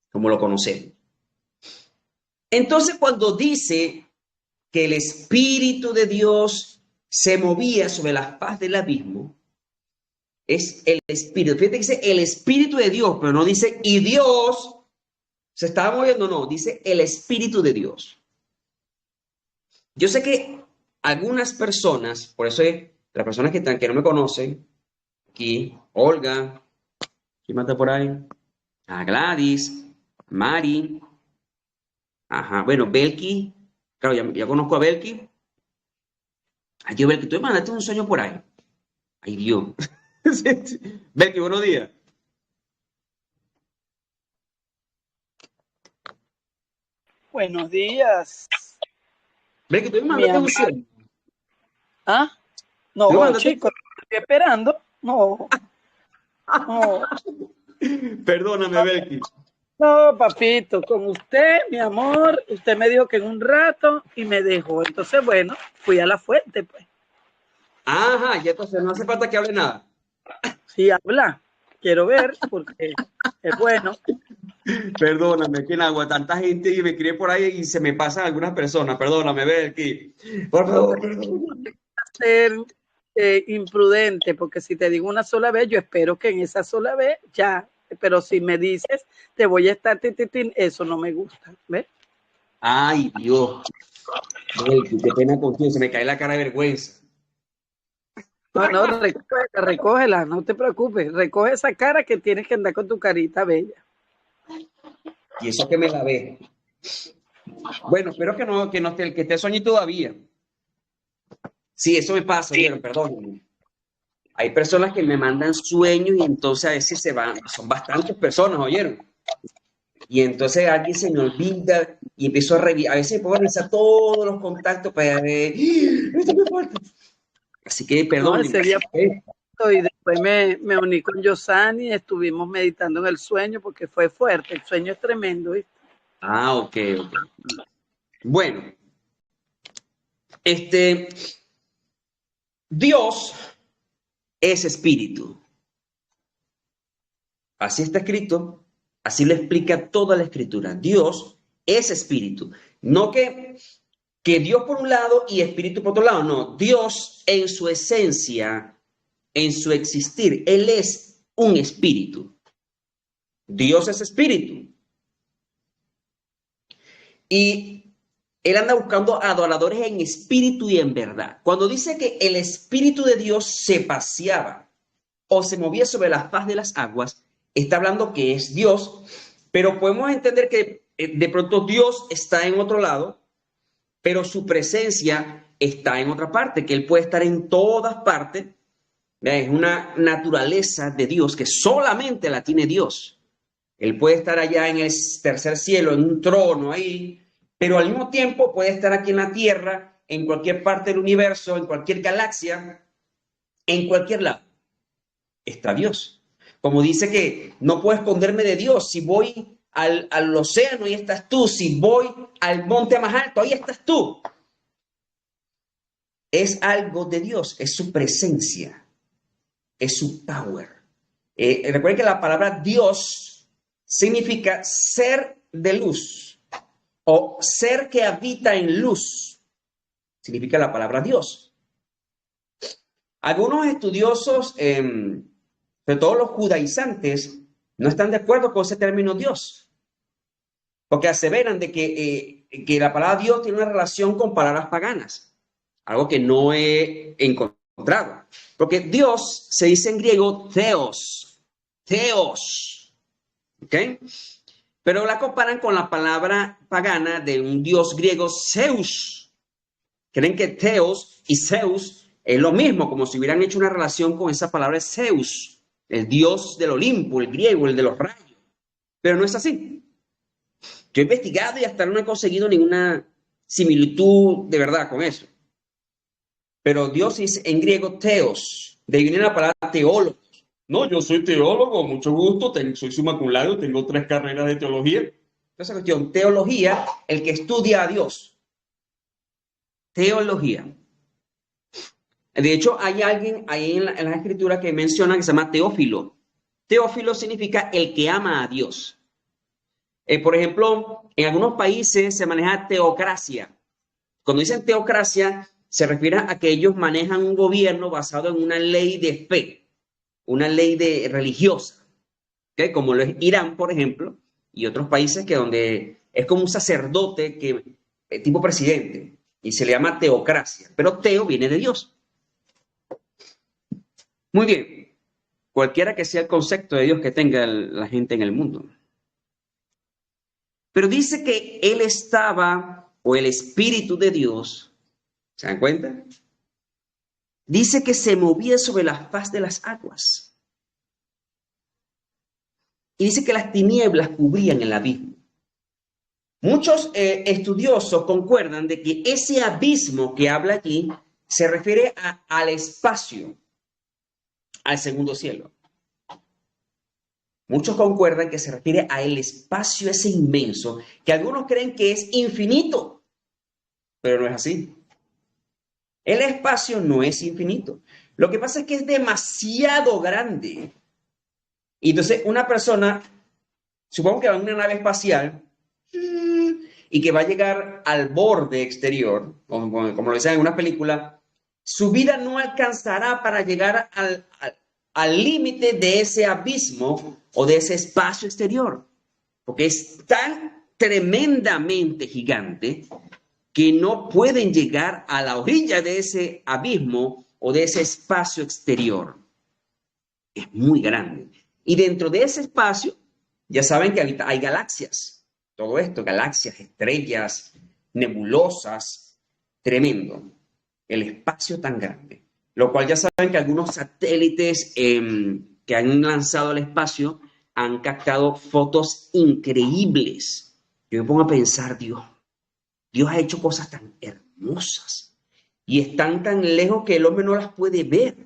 como lo conocemos. Entonces, cuando dice que el Espíritu de Dios se movía sobre la faz del abismo, es el Espíritu. Fíjate que dice el Espíritu de Dios, pero no dice y Dios se estaba moviendo, no, dice el Espíritu de Dios. Yo sé que algunas personas, por eso las personas que no me conocen, aquí, Olga, ¿quién mata por ahí? A Gladys, Mari, ajá, bueno, Belki, claro, ya conozco a Belki. Ay, Dios, Belki, tú me mandaste un sueño por ahí. Ay, Dios. Belki, buenos días. Buenos días. Belki, tú me mandaste un sueño. ¿Ah? No, chicos, estoy esperando. No. No. Perdóname, Belki. No, papito, con usted, mi amor, usted me dijo que en un rato y me dejó. Entonces, bueno, fui a la fuente, pues. Ajá, y entonces no hace falta que hable nada. Sí, habla. Quiero ver, porque es bueno. Perdóname, que en agua tanta gente y me crié por ahí y se me pasan algunas personas. Perdóname, Belki. Por favor, perdóname. Ser imprudente, porque si te digo una sola vez, yo espero que en esa sola vez ya. Pero si me dices, te voy a estar eso no me gusta, ¿ves? Ay, Dios. Belki, qué pena contigo, se me cae la cara de vergüenza. No, recógela, no te preocupes. Recoge esa cara que tienes que andar con tu carita bella. Y eso que me la ve. Bueno, espero que no esté soñando todavía. Sí, eso me pasa, sí. Perdón. Hay personas que me mandan sueños y entonces a veces se van, son bastantes personas, ¿oyeron? Y entonces alguien se me olvida y empiezo a revisar, a veces puedo revisar todos los contactos para ver, ¡ah! Esto me falta. Así que No, perdónenme. ese día ¿Eh? y después me uní con Yosani y estuvimos meditando en el sueño porque fue fuerte. El sueño es tremendo, ¿viste? Ah, ok, ok. Bueno, este, Dios es espíritu. Así está escrito, así lo explica toda la escritura. Dios es espíritu. No que Dios por un lado y espíritu por otro lado, no. Dios en su esencia, en su existir, Él es un espíritu. Dios es espíritu. Y Él anda buscando adoradores en espíritu y en verdad. Cuando dice que el espíritu de Dios se paseaba o se movía sobre la faz de las aguas, está hablando que es Dios, pero podemos entender que de pronto Dios está en otro lado, pero su presencia está en otra parte, que Él puede estar en todas partes. Es una naturaleza de Dios que solamente la tiene Dios. Él puede estar allá en el tercer cielo, en un trono ahí, pero al mismo tiempo puede estar aquí en la tierra, en cualquier parte del universo, en cualquier galaxia, en cualquier lado. Está Dios. Como dice que no puedo esconderme de Dios. Si voy al océano, ahí estás tú. Si voy al monte más alto, ahí estás tú. Es algo de Dios, es su presencia, es su power. Recuerden que la palabra Dios significa ser de luz o ser que habita en luz. Significa la palabra Dios. Algunos estudiosos, sobre todo los judaizantes, no están de acuerdo con ese término Dios, porque aseveran de que la palabra Dios tiene una relación con palabras paganas, algo que no he encontrado. Porque Dios se dice en griego theos, theos, ¿ok? Pero la comparan con la palabra pagana de un dios griego Zeus. Creen que theos y Zeus es lo mismo, como si hubieran hecho una relación con esa palabra Zeus, el dios del Olimpo, el griego, el de los rayos. Pero no es así. Yo he investigado y hasta no he conseguido ninguna similitud de verdad con eso. Pero Dios es en griego teos, de ahí viene la palabra teólogo. No, yo soy teólogo, mucho gusto, soy summa cum laude, tengo 3 carreras de teología. Esa cuestión, teología, el que estudia a Dios. Teología. De hecho, hay alguien ahí en la escritura que menciona que se llama Teófilo. Teófilo significa el que ama a Dios. Por ejemplo, en algunos países se maneja teocracia. Cuando dicen teocracia, se refiere a que ellos manejan un gobierno basado en una ley de fe, una ley religiosa, ¿okay? Como lo es Irán, por ejemplo, y otros países que donde es como un sacerdote tipo presidente, y se le llama teocracia, pero teo viene de Dios. Muy bien, cualquiera que sea el concepto de Dios que tenga la gente en el mundo. Pero dice que él estaba, o el Espíritu de Dios, ¿se dan cuenta? Dice que se movía sobre la faz de las aguas. Y dice que las tinieblas cubrían el abismo. Muchos estudiosos concuerdan de que ese abismo que habla aquí se refiere al espacio, al segundo cielo. Muchos concuerdan que se refiere al espacio ese inmenso, que algunos creen que es infinito, pero no es así. El espacio no es infinito. Lo que pasa es que es demasiado grande. Y entonces una persona, supongo que va en una nave espacial y que va a llegar al borde exterior, como lo dicen en una película, su vida no alcanzará para llegar al límite de ese abismo o de ese espacio exterior, porque es tan tremendamente gigante que no pueden llegar a la orilla de ese abismo o de ese espacio exterior. Es muy grande. Y dentro de ese espacio, ya saben que hay galaxias. Todo esto, galaxias, estrellas, nebulosas, tremendo. El espacio tan grande. lo cual ya saben que algunos satélites que han lanzado al espacio han captado fotos increíbles. Yo me pongo a pensar, Dios ha hecho cosas tan hermosas y están tan lejos que el hombre no las puede ver.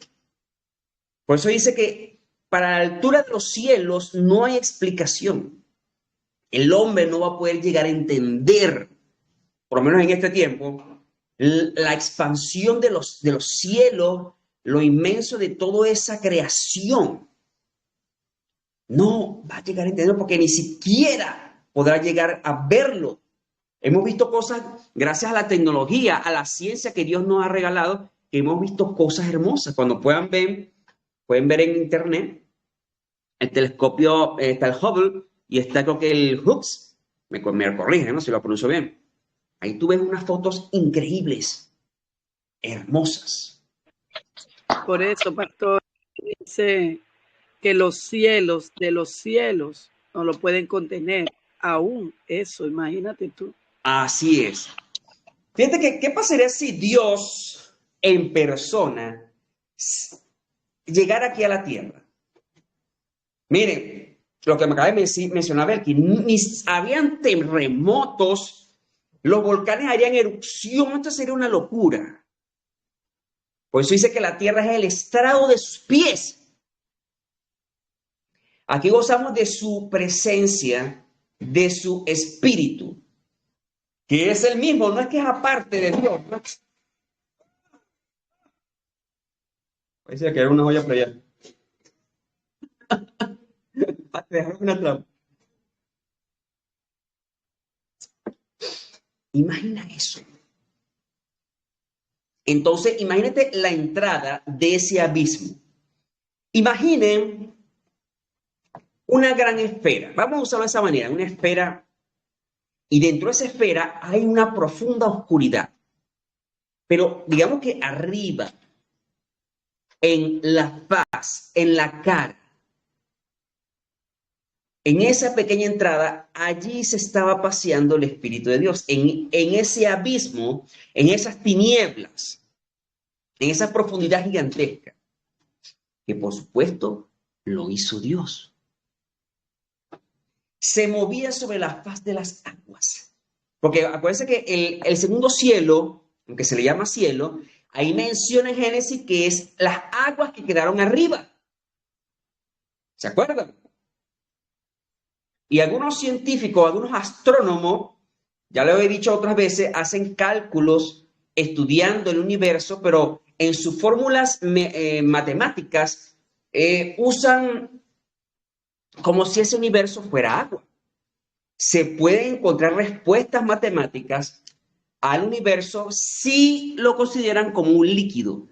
Por eso dice que para la altura de los cielos no hay explicación. El hombre no va a poder llegar a entender, por lo menos en este tiempo, la expansión de los cielos, lo inmenso de toda esa creación. No va a llegar a entenderlo porque ni siquiera podrá llegar a verlo. Hemos visto cosas, gracias a la tecnología, a la ciencia que Dios nos ha regalado, que hemos visto cosas hermosas. Cuando pueden ver en internet, el telescopio, está el Hubble y está creo que el Hubble, me corrigen, ¿no? Si lo pronuncio bien. Ahí tú ves unas fotos increíbles, hermosas. Por eso, pastor, dice que los cielos de los cielos no lo pueden contener. Aún eso, imagínate tú. Así es. Fíjate que, ¿qué pasaría si Dios en persona llegara aquí a la tierra? Miren, lo que me acaba de mencionar Belki, ni habían terremotos, los volcanes harían erupción, esto sería una locura. Por eso dice que la tierra es el estrado de sus pies. Aquí gozamos de su presencia, de su espíritu, que es el mismo, no es que es aparte de Dios. ¿No? Parece que era una joya playa. Una trampa. Imagina eso. Entonces, imagínate la entrada de ese abismo. Imaginen una gran esfera. Vamos a usarlo de esa manera, una esfera. Y dentro de esa esfera hay una profunda oscuridad. Pero digamos que arriba, en la faz, en la cara, en esa pequeña entrada, allí se estaba paseando el Espíritu de Dios. En ese abismo, en esas tinieblas, en esa profundidad gigantesca, que por supuesto lo hizo Dios. Se movía sobre la faz de las aguas. Porque acuérdense que el segundo cielo, aunque se le llama cielo, ahí menciona en Génesis que es las aguas que quedaron arriba. ¿Se acuerdan? Y algunos científicos, algunos astrónomos, ya lo he dicho otras veces, hacen cálculos estudiando el universo, pero en sus fórmulas matemáticas usan como si ese universo fuera agua. Se pueden encontrar respuestas matemáticas al universo si lo consideran como un líquido.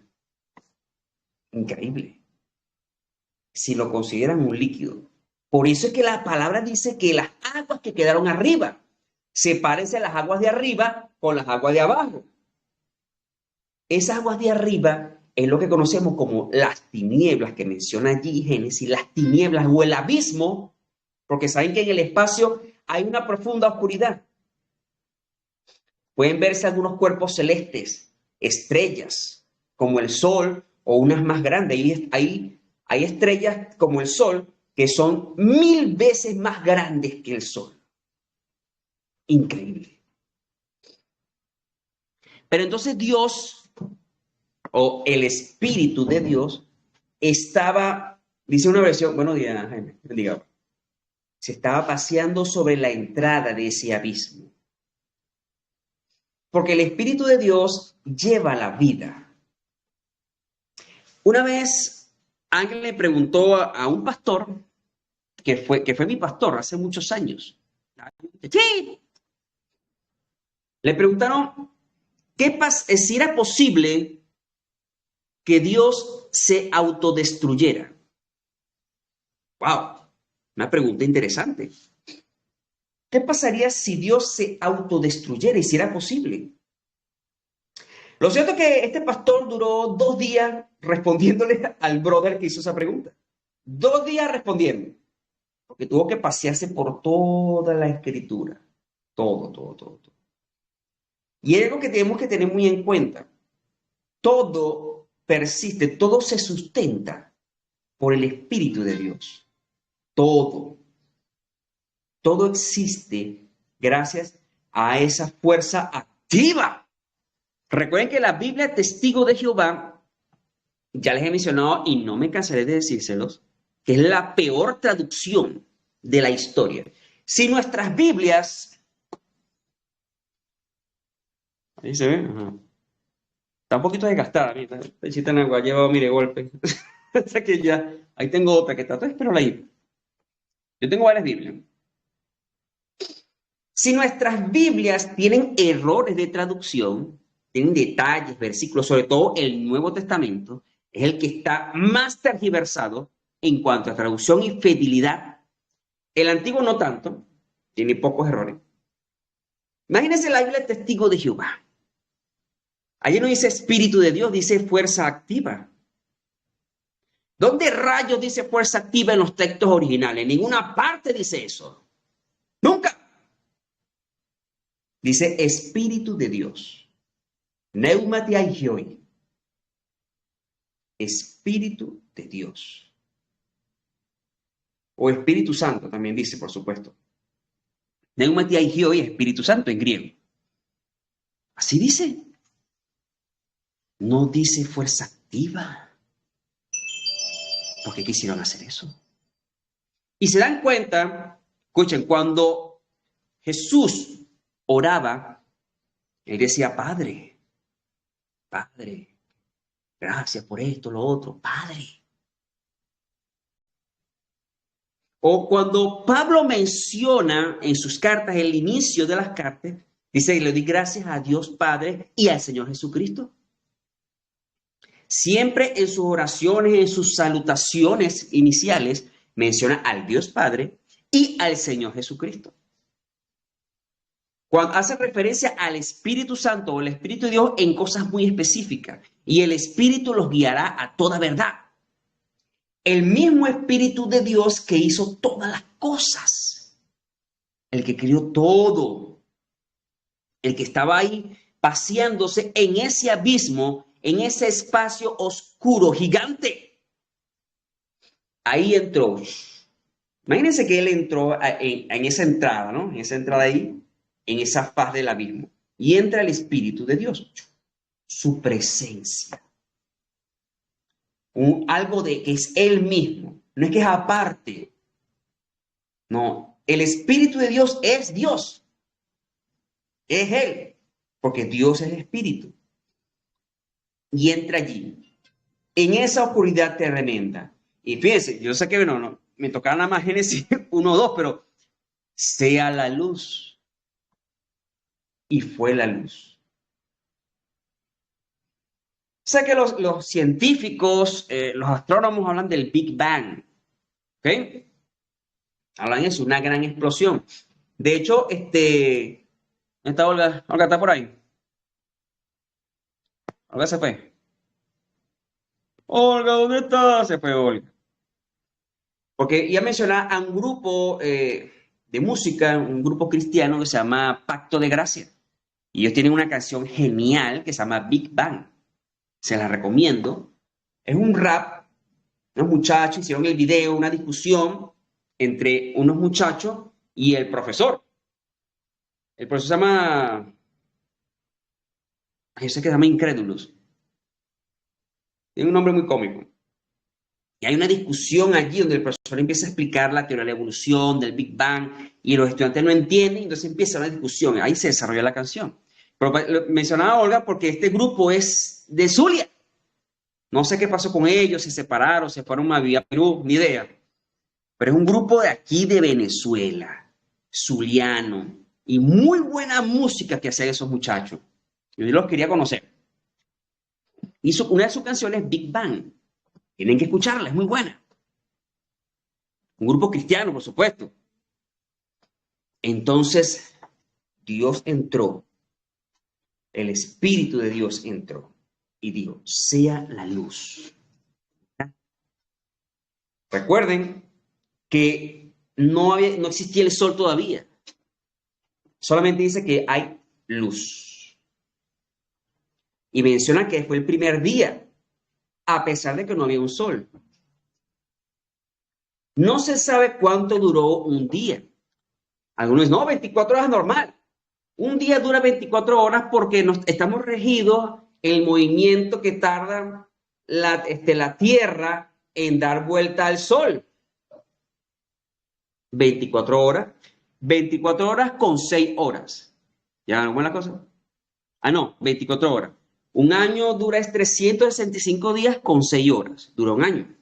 Increíble. Si lo consideran un líquido. Por eso es que la palabra dice que las aguas que quedaron arriba, sepárense las aguas de arriba con las aguas de abajo. Esas aguas de arriba es lo que conocemos como las tinieblas que menciona allí Génesis, las tinieblas o el abismo, porque saben que en el espacio hay una profunda oscuridad. Pueden verse algunos cuerpos celestes, estrellas, como el Sol o unas más grandes. Hay estrellas como el Sol que son 1000 veces más grandes que el Sol. Increíble. Pero entonces Dios, o el Espíritu de Dios, estaba, dice una versión, buenos días, Jaime, bendiga, se estaba paseando sobre la entrada de ese abismo. Porque el Espíritu de Dios lleva la vida. Una vez alguien le preguntó a un pastor, que fue mi pastor hace muchos años. Sí. Le preguntaron si era posible que Dios se autodestruyera. ¡Wow! Una pregunta interesante. ¿Qué pasaría si Dios se autodestruyera y si era posible? Lo cierto es que este pastor duró 2 días respondiéndole al brother que hizo esa pregunta. 2 días respondiendo. Porque tuvo que pasearse por toda la escritura. Todo. Y es algo que tenemos que tener muy en cuenta. Todo persiste, todo se sustenta por el Espíritu de Dios. Todo. Todo existe gracias a esa fuerza activa. Recuerden que la Biblia Testigo de Jehová, ya les he mencionado y no me cansaré de decírselos, que es la peor traducción de la historia. Si nuestras Biblias... Ahí se ve. Ajá. Está un poquito desgastada. Necesitan agua. Ha llevado, mire, golpe. O sea que ya... Ahí tengo otra que está. Espero ahí. Yo tengo varias Biblias. Si nuestras Biblias tienen errores de traducción, tienen detalles, versículos, sobre todo el Nuevo Testamento, es el que está más tergiversado en cuanto a traducción y fidelidad. El Antiguo no tanto, tiene pocos errores. Imagínense la Biblia Testigo de Jehová. Allí no dice Espíritu de Dios, dice fuerza activa. ¿Dónde rayos dice fuerza activa en los textos originales? En ninguna parte dice eso. Nunca. Dice Espíritu de Dios. Pneumatiaigioi. Espíritu de Dios. O Espíritu Santo también dice, por supuesto. Pneumatiaigioi, Espíritu Santo en griego. Así dice. No dice fuerza activa. ¿Por qué quisieron hacer eso? Y se dan cuenta, escuchen, cuando Jesús oraba, él decía, Padre, Padre, gracias por esto, lo otro, Padre. O cuando Pablo menciona en sus cartas, el inicio de las cartas, dice, le doy gracias a Dios Padre y al Señor Jesucristo. Siempre en sus oraciones, en sus salutaciones iniciales, menciona al Dios Padre y al Señor Jesucristo. Cuando hace referencia al Espíritu Santo o el Espíritu de Dios en cosas muy específicas, y el Espíritu los guiará a toda verdad. El mismo Espíritu de Dios que hizo todas las cosas, el que crió todo, el que estaba ahí paseándose en ese abismo, en ese espacio oscuro, gigante. Ahí entró. Imagínense que él entró en esa entrada, ¿no? En esa entrada ahí, en esa faz del abismo. Y entra el Espíritu de Dios. Su presencia. Algo de que es él mismo. No es que es aparte. No. El Espíritu de Dios es Dios. Es él. Porque Dios es Espíritu. Y entra allí, en esa oscuridad tremenda. Y fíjense, yo sé que no, me tocaba nada más Génesis 1 o 2, pero sea la luz. Y fue la luz. Sé que los científicos, los astrónomos hablan del Big Bang. ¿Ok? Hablan de eso, una gran explosión. De hecho, ¿está Olga? Olga, ¿está por ahí? Olga se fue. Olga, ¿dónde está? Se fue Olga. Porque ya mencionaba a un grupo de música, un grupo cristiano que se llama Pacto de Gracia. Y ellos tienen una canción genial que se llama Big Bang. Se la recomiendo. Es un rap. Unos muchachos hicieron el video, una discusión entre unos muchachos y el profesor. El profesor se llama... Yo sé que se llama Incrédulos. Tiene un nombre muy cómico. Y hay una discusión allí donde el profesor empieza a explicar la teoría de la evolución, del Big Bang, y los estudiantes no entienden, entonces empieza una discusión. Ahí se desarrolla la canción. Pero mencionaba a Olga porque este grupo es de Zulia. No sé qué pasó con ellos, se separaron, se fueron a vivir a Perú, ni idea. Pero es un grupo de aquí de Venezuela, zuliano, y muy buena música que hacen esos muchachos. Yo los quería conocer. Una de sus canciones, Big Bang. Tienen que escucharla, es muy buena. Un grupo cristiano, por supuesto. Entonces, Dios entró. El Espíritu de Dios entró y dijo, sea la luz. Recuerden que no existía el sol todavía. Solamente dice que hay luz. Y menciona que fue el primer día. a pesar de que no había un sol. No se sabe cuánto duró un día. Algunos dicen, no, 24 horas es normal. Un día dura 24 horas porque estamos regidos en el movimiento que tarda la Tierra en dar vuelta al Sol. 24 horas. 24 horas con 6 horas. ¿Ya no es la cosa? Ah, no, 24 horas. Un año dura 365 días con 6 horas. Dura un año.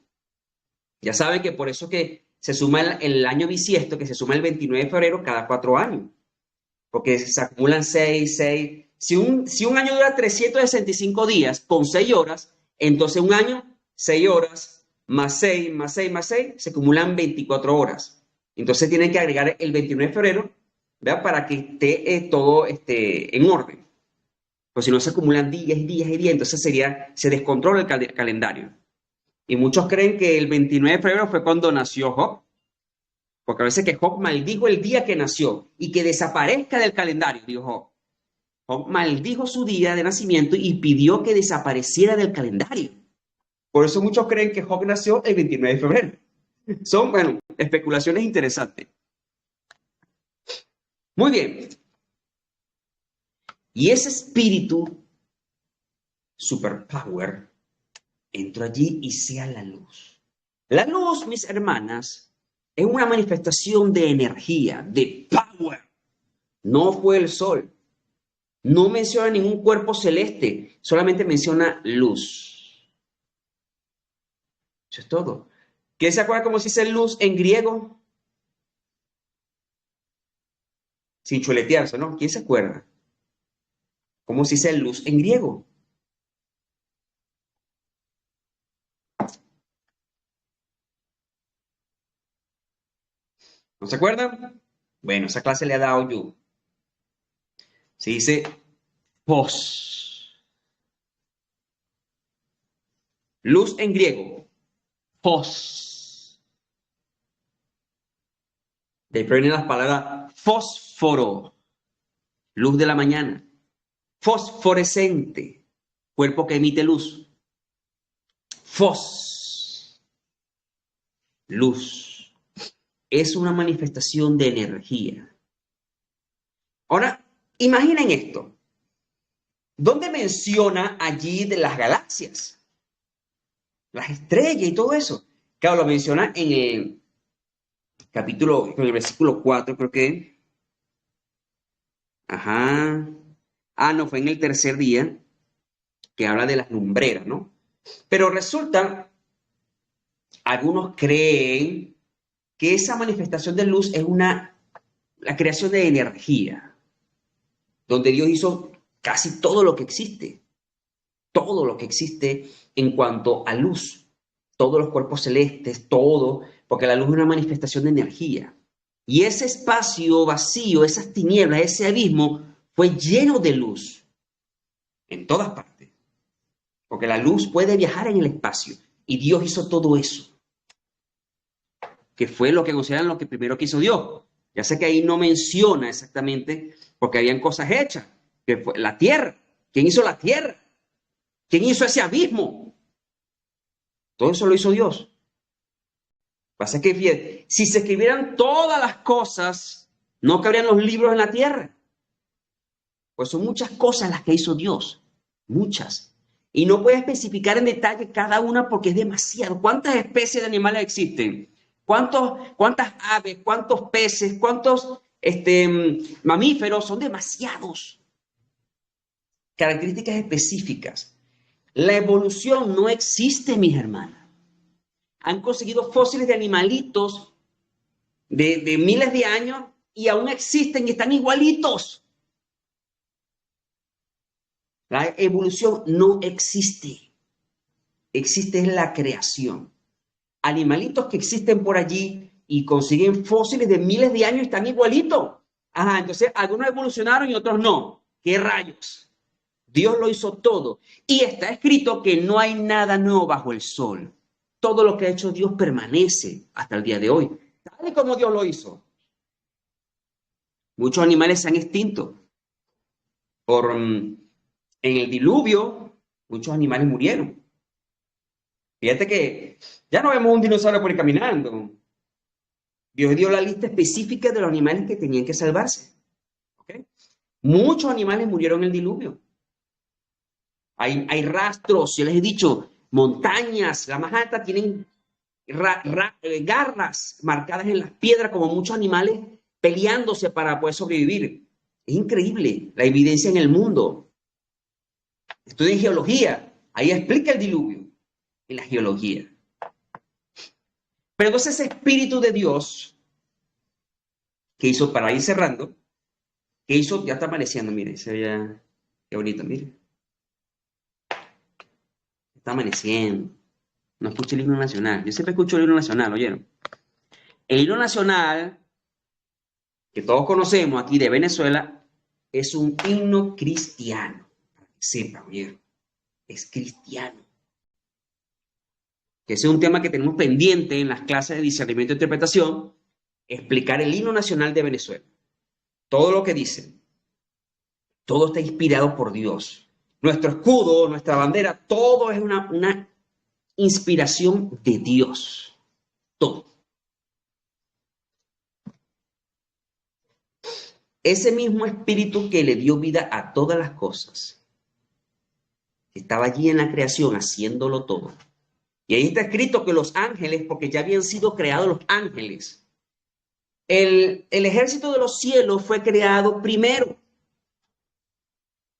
Ya saben que por eso que se suma el año bisiesto, que se suma el 29 de febrero cada 4 años. Porque se acumulan 6, 6. Si un año dura 365 días con 6 horas, entonces un año, 6 horas, más 6, más 6, más 6, se acumulan 24 horas. Entonces tienen que agregar el 29 de febrero, ¿verdad? Para que esté todo en orden. Pues si no se acumulan días y días y días, entonces se descontrola el calendario. Y muchos creen que el 29 de febrero fue cuando nació Job. Porque a veces que Job maldijo el día que nació y que desaparezca del calendario, dijo Job. Job maldijo su día de nacimiento y pidió que desapareciera del calendario. Por eso muchos creen que Job nació el 29 de febrero. Son, bueno, especulaciones interesantes. Muy bien. Y ese espíritu, superpower, entró allí y sea la luz. La luz, mis hermanas, es una manifestación de energía, de power. No fue el sol. No menciona ningún cuerpo celeste, solamente menciona luz. Eso es todo. ¿Quién se acuerda cómo se dice luz en griego? Sin chuletearse, ¿no? ¿Quién se acuerda? ¿Cómo se dice luz en griego? ¿No se acuerdan? Bueno, esa clase le ha dado yo. Se dice phos. Luz en griego. Phos. De ahí provienen las palabras fósforo. Luz de la mañana. Fosforescente. Cuerpo que emite luz. Fos. Luz. Es una manifestación de energía. Ahora, imaginen esto. ¿Dónde menciona allí de las galaxias? Las estrellas y todo eso. Claro, lo menciona en el capítulo, en el versículo 4, creo que. Ajá. Ah, no, fue en el tercer día, que habla de las lumbreras, ¿no? Pero resulta, algunos creen que esa manifestación de luz es la creación de energía, donde Dios hizo casi todo lo que existe en cuanto a luz, todos los cuerpos celestes, todo, porque la luz es una manifestación de energía. Y ese espacio vacío, esas tinieblas, ese abismo, fue lleno de luz en todas partes, porque la luz puede viajar en el espacio, y Dios hizo todo eso, que fue lo que consideran lo que primero que hizo Dios. Ya sé que ahí no menciona exactamente, porque habían cosas hechas, que fue la tierra. ¿Quién hizo la tierra? ¿Quién hizo ese abismo? Todo eso lo hizo Dios. Pasa que, fíjate, si se escribieran todas las cosas, no cabrían los libros en la tierra. Pues son muchas cosas las que hizo Dios. Muchas. Y no puede especificar en detalle cada una porque es demasiado. ¿Cuántas especies de animales existen? ¿Cuántas aves? ¿Cuántos peces? ¿Cuántos mamíferos? Son demasiados. Características específicas. La evolución no existe, mis hermanas. Han conseguido fósiles de animalitos de miles de años y aún existen y están igualitos. La evolución no existe. Existe la creación. Animalitos que existen por allí y consiguen fósiles de miles de años y están igualitos. Ajá, entonces algunos evolucionaron y otros no. ¿Qué rayos? Dios lo hizo todo. Y está escrito que no hay nada nuevo bajo el sol. Todo lo que ha hecho Dios permanece hasta el día de hoy, tal y como Dios lo hizo. Muchos animales se han extinto. En el diluvio, muchos animales murieron. Fíjate que ya no vemos un dinosaurio por ahí caminando. Dios dio la lista específica de los animales que tenían que salvarse. ¿Ok? Muchos animales murieron en el diluvio. Hay rastros, yo les he dicho, montañas, la más alta tienen garras marcadas en las piedras como muchos animales peleándose para poder sobrevivir. Es increíble la evidencia en el mundo. Estudien geología, ahí explica el diluvio en la geología. Pero entonces ese Espíritu de Dios que hizo, para ir cerrando, que hizo, ya está amaneciendo, mire, se veía, qué bonito, mire. Está amaneciendo. No escucho el himno nacional. Yo siempre escucho el himno nacional, ¿oyeron? El himno nacional, que todos conocemos aquí de Venezuela, es un himno cristiano. Para que sepan, ¿oyeron? Es cristiano. Que ese es un tema que tenemos pendiente en las clases de discernimiento e interpretación, explicar el himno nacional de Venezuela. Todo lo que dice, todo está inspirado por Dios. Nuestro escudo, nuestra bandera, todo es una inspiración de Dios. Todo. Ese mismo espíritu que le dio vida a todas las cosas, que estaba allí en la creación haciéndolo todo. Y ahí está escrito que los ángeles, porque ya habían sido creados los ángeles, el ejército de los cielos fue creado primero.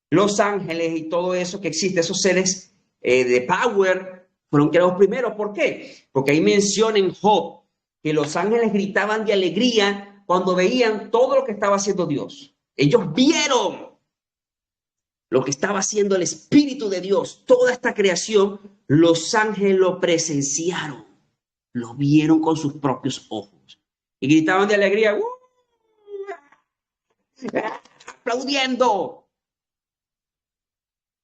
Los ángeles y todo eso que existe, esos seres de power, fueron creados primero. ¿Por qué? Porque ahí menciona en Job que los ángeles gritaban de alegría cuando veían todo lo que estaba haciendo Dios. Ellos vieron lo que estaba haciendo el Espíritu de Dios. Toda esta creación, los ángeles lo presenciaron, lo vieron con sus propios ojos. Y gritaban de alegría, aplaudiendo,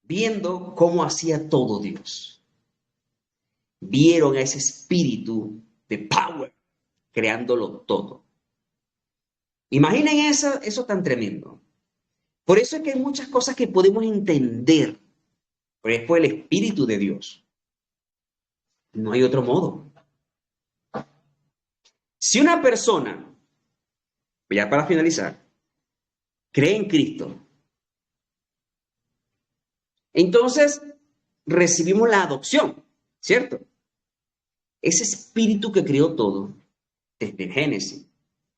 viendo cómo hacía todo Dios. Vieron a ese espíritu de power creándolo todo. Imaginen eso tan tremendo. Por eso es que hay muchas cosas que podemos entender, pero es por el Espíritu de Dios. No hay otro modo. Si una persona, ya para finalizar, cree en Cristo, entonces recibimos la adopción, ¿cierto? Ese espíritu que creó todo, desde Génesis,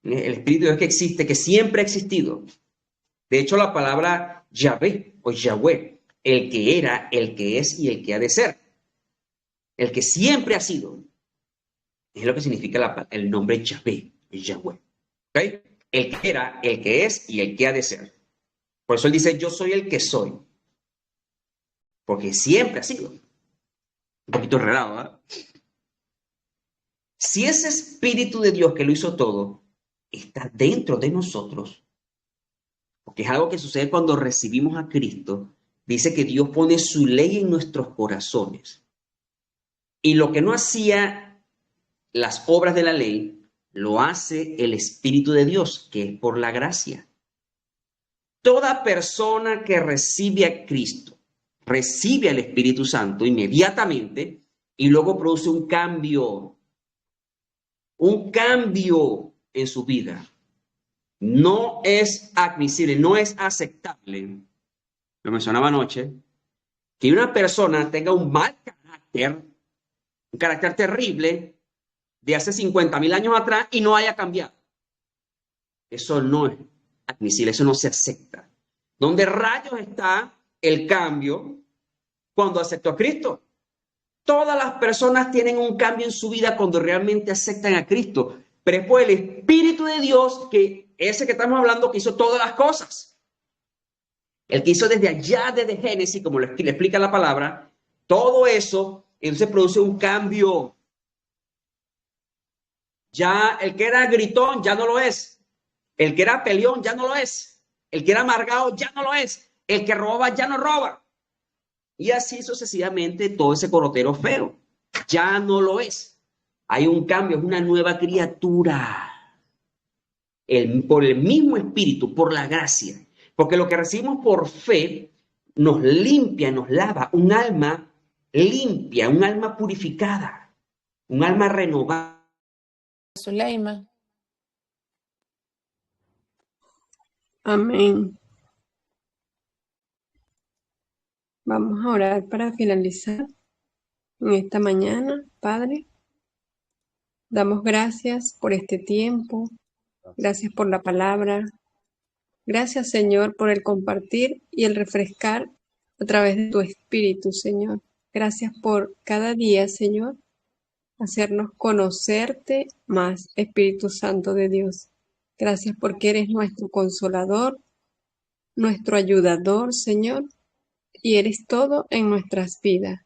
el espíritu de Dios que existe, que siempre ha existido. De hecho, la palabra Yahvé o Yahweh, el que era, el que es y el que ha de ser, el que siempre ha sido, es lo que significa el nombre Yahvé, Yahweh. ¿Okay? El que era, el que es y el que ha de ser. Por eso él dice, yo soy el que soy. Porque siempre ha sido. Un poquito enredado, ¿verdad? Si ese Espíritu de Dios que lo hizo todo está dentro de nosotros, porque es algo que sucede cuando recibimos a Cristo, dice que Dios pone su ley en nuestros corazones. Y lo que no hacía las obras de la ley, lo hace el Espíritu de Dios, que es por la gracia. Toda persona que recibe a Cristo, recibe al Espíritu Santo inmediatamente y luego produce un cambio en su vida. No es admisible, no es aceptable, lo mencionaba anoche, que una persona tenga un mal carácter, un carácter terrible de hace 50,000 años atrás y no haya cambiado. Eso no es admisible, eso no se acepta. ¿Dónde rayos está el cambio cuando aceptó a Cristo? Todas las personas tienen un cambio en su vida cuando realmente aceptan a Cristo. Pero es por el Espíritu de Dios, que ese que estamos hablando, que hizo todas las cosas. El que hizo desde allá, desde Génesis, como le explica la palabra, todo eso, entonces produce un cambio. Ya el que era gritón ya no lo es. El que era peleón ya no lo es. El que era amargado ya no lo es. El que roba ya no roba. Y así sucesivamente todo ese corotero feo ya no lo es. Hay un cambio, es una nueva criatura. Por el mismo espíritu, por la gracia. Porque lo que recibimos por fe nos limpia, nos lava. Un alma limpia, un alma purificada, un alma renovada. Zuleima. Amén. Vamos a orar para finalizar en esta mañana, Padre. Damos gracias por este tiempo, gracias por la palabra. Gracias, Señor, por el compartir y el refrescar a través de tu Espíritu, Señor. Gracias por cada día, Señor, hacernos conocerte más, Espíritu Santo de Dios. Gracias porque eres nuestro consolador, nuestro ayudador, Señor, y eres todo en nuestras vidas.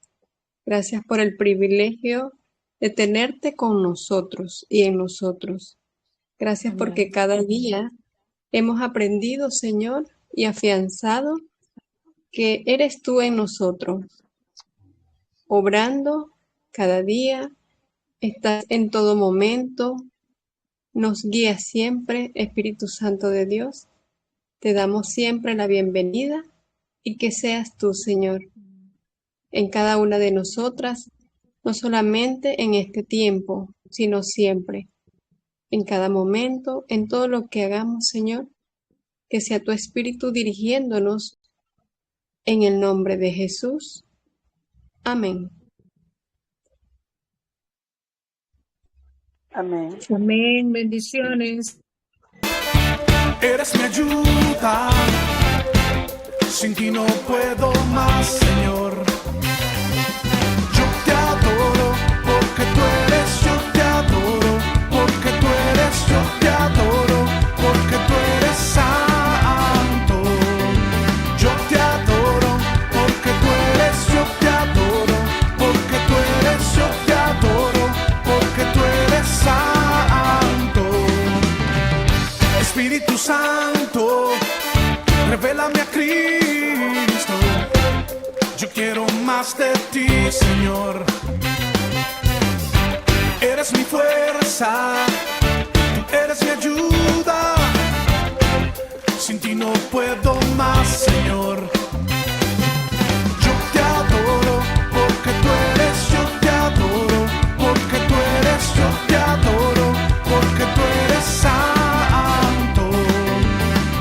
Gracias por el privilegio de tenerte con nosotros y en nosotros. Gracias porque cada día hemos aprendido, Señor, y afianzado que eres tú en nosotros, obrando cada día, estás en todo momento, nos guías siempre, Espíritu Santo de Dios. Te damos siempre la bienvenida y que seas tú, Señor, en cada una de nosotras, no solamente en este tiempo, sino siempre, en cada momento, en todo lo que hagamos, Señor, que sea tu Espíritu dirigiéndonos en el nombre de Jesús. Amén. Amén. Amén. Bendiciones. Eres mi ayuda, sin ti no puedo más, Señor. Yo te adoro, porque tú eres, yo te adoro, porque tú eres, yo te adoro, porque tú eres santo. Yo te adoro, porque tú eres, yo te adoro, porque tú eres, yo te adoro, porque tú eres santo. Espíritu Santo, revélame a Cristo. Yo quiero más de ti, Señor. Eres mi fuerza, tú eres mi ayuda. Sin ti no puedo más, Señor. Yo te adoro, porque tú eres, yo te adoro, porque tú eres, yo te adoro, porque tú eres santo.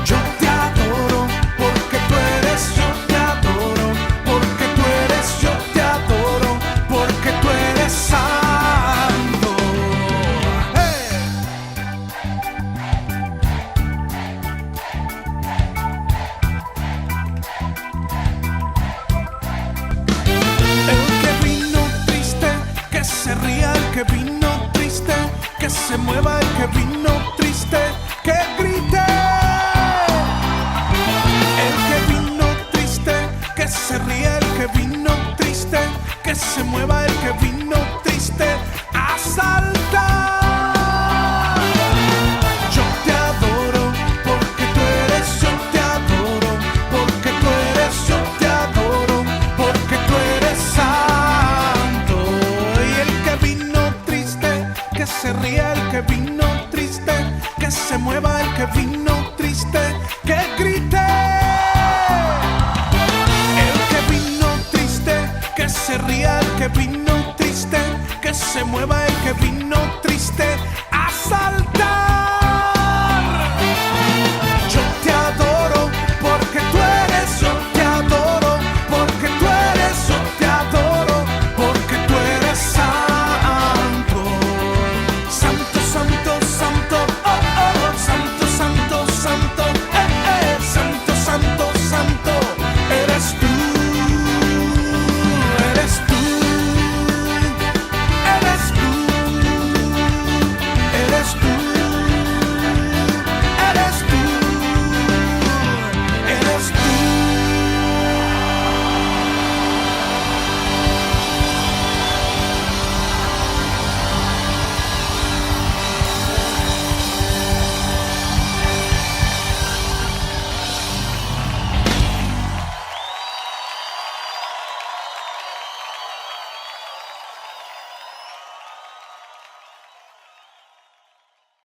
Yo te adoro, porque tú eres, yo te adoro, porque tú eres, yo te adoro, porque tú eres santo. ¡Hey! El que vino triste, que se ría, el que vino triste, que se mueva, el que vino triste, que grite. El que vino triste, que se ría, el que vino triste, que se mueva, el que vino triste, a saltar. Yo te adoro, porque tú eres, yo te adoro, porque tú eres, yo te adoro, porque tú eres santo. Y el que vino triste, que se ría, el que vino triste, que se mueva, el que vino triste, que grite. El que vino triste, que se ría, el que vino triste, que se mueva,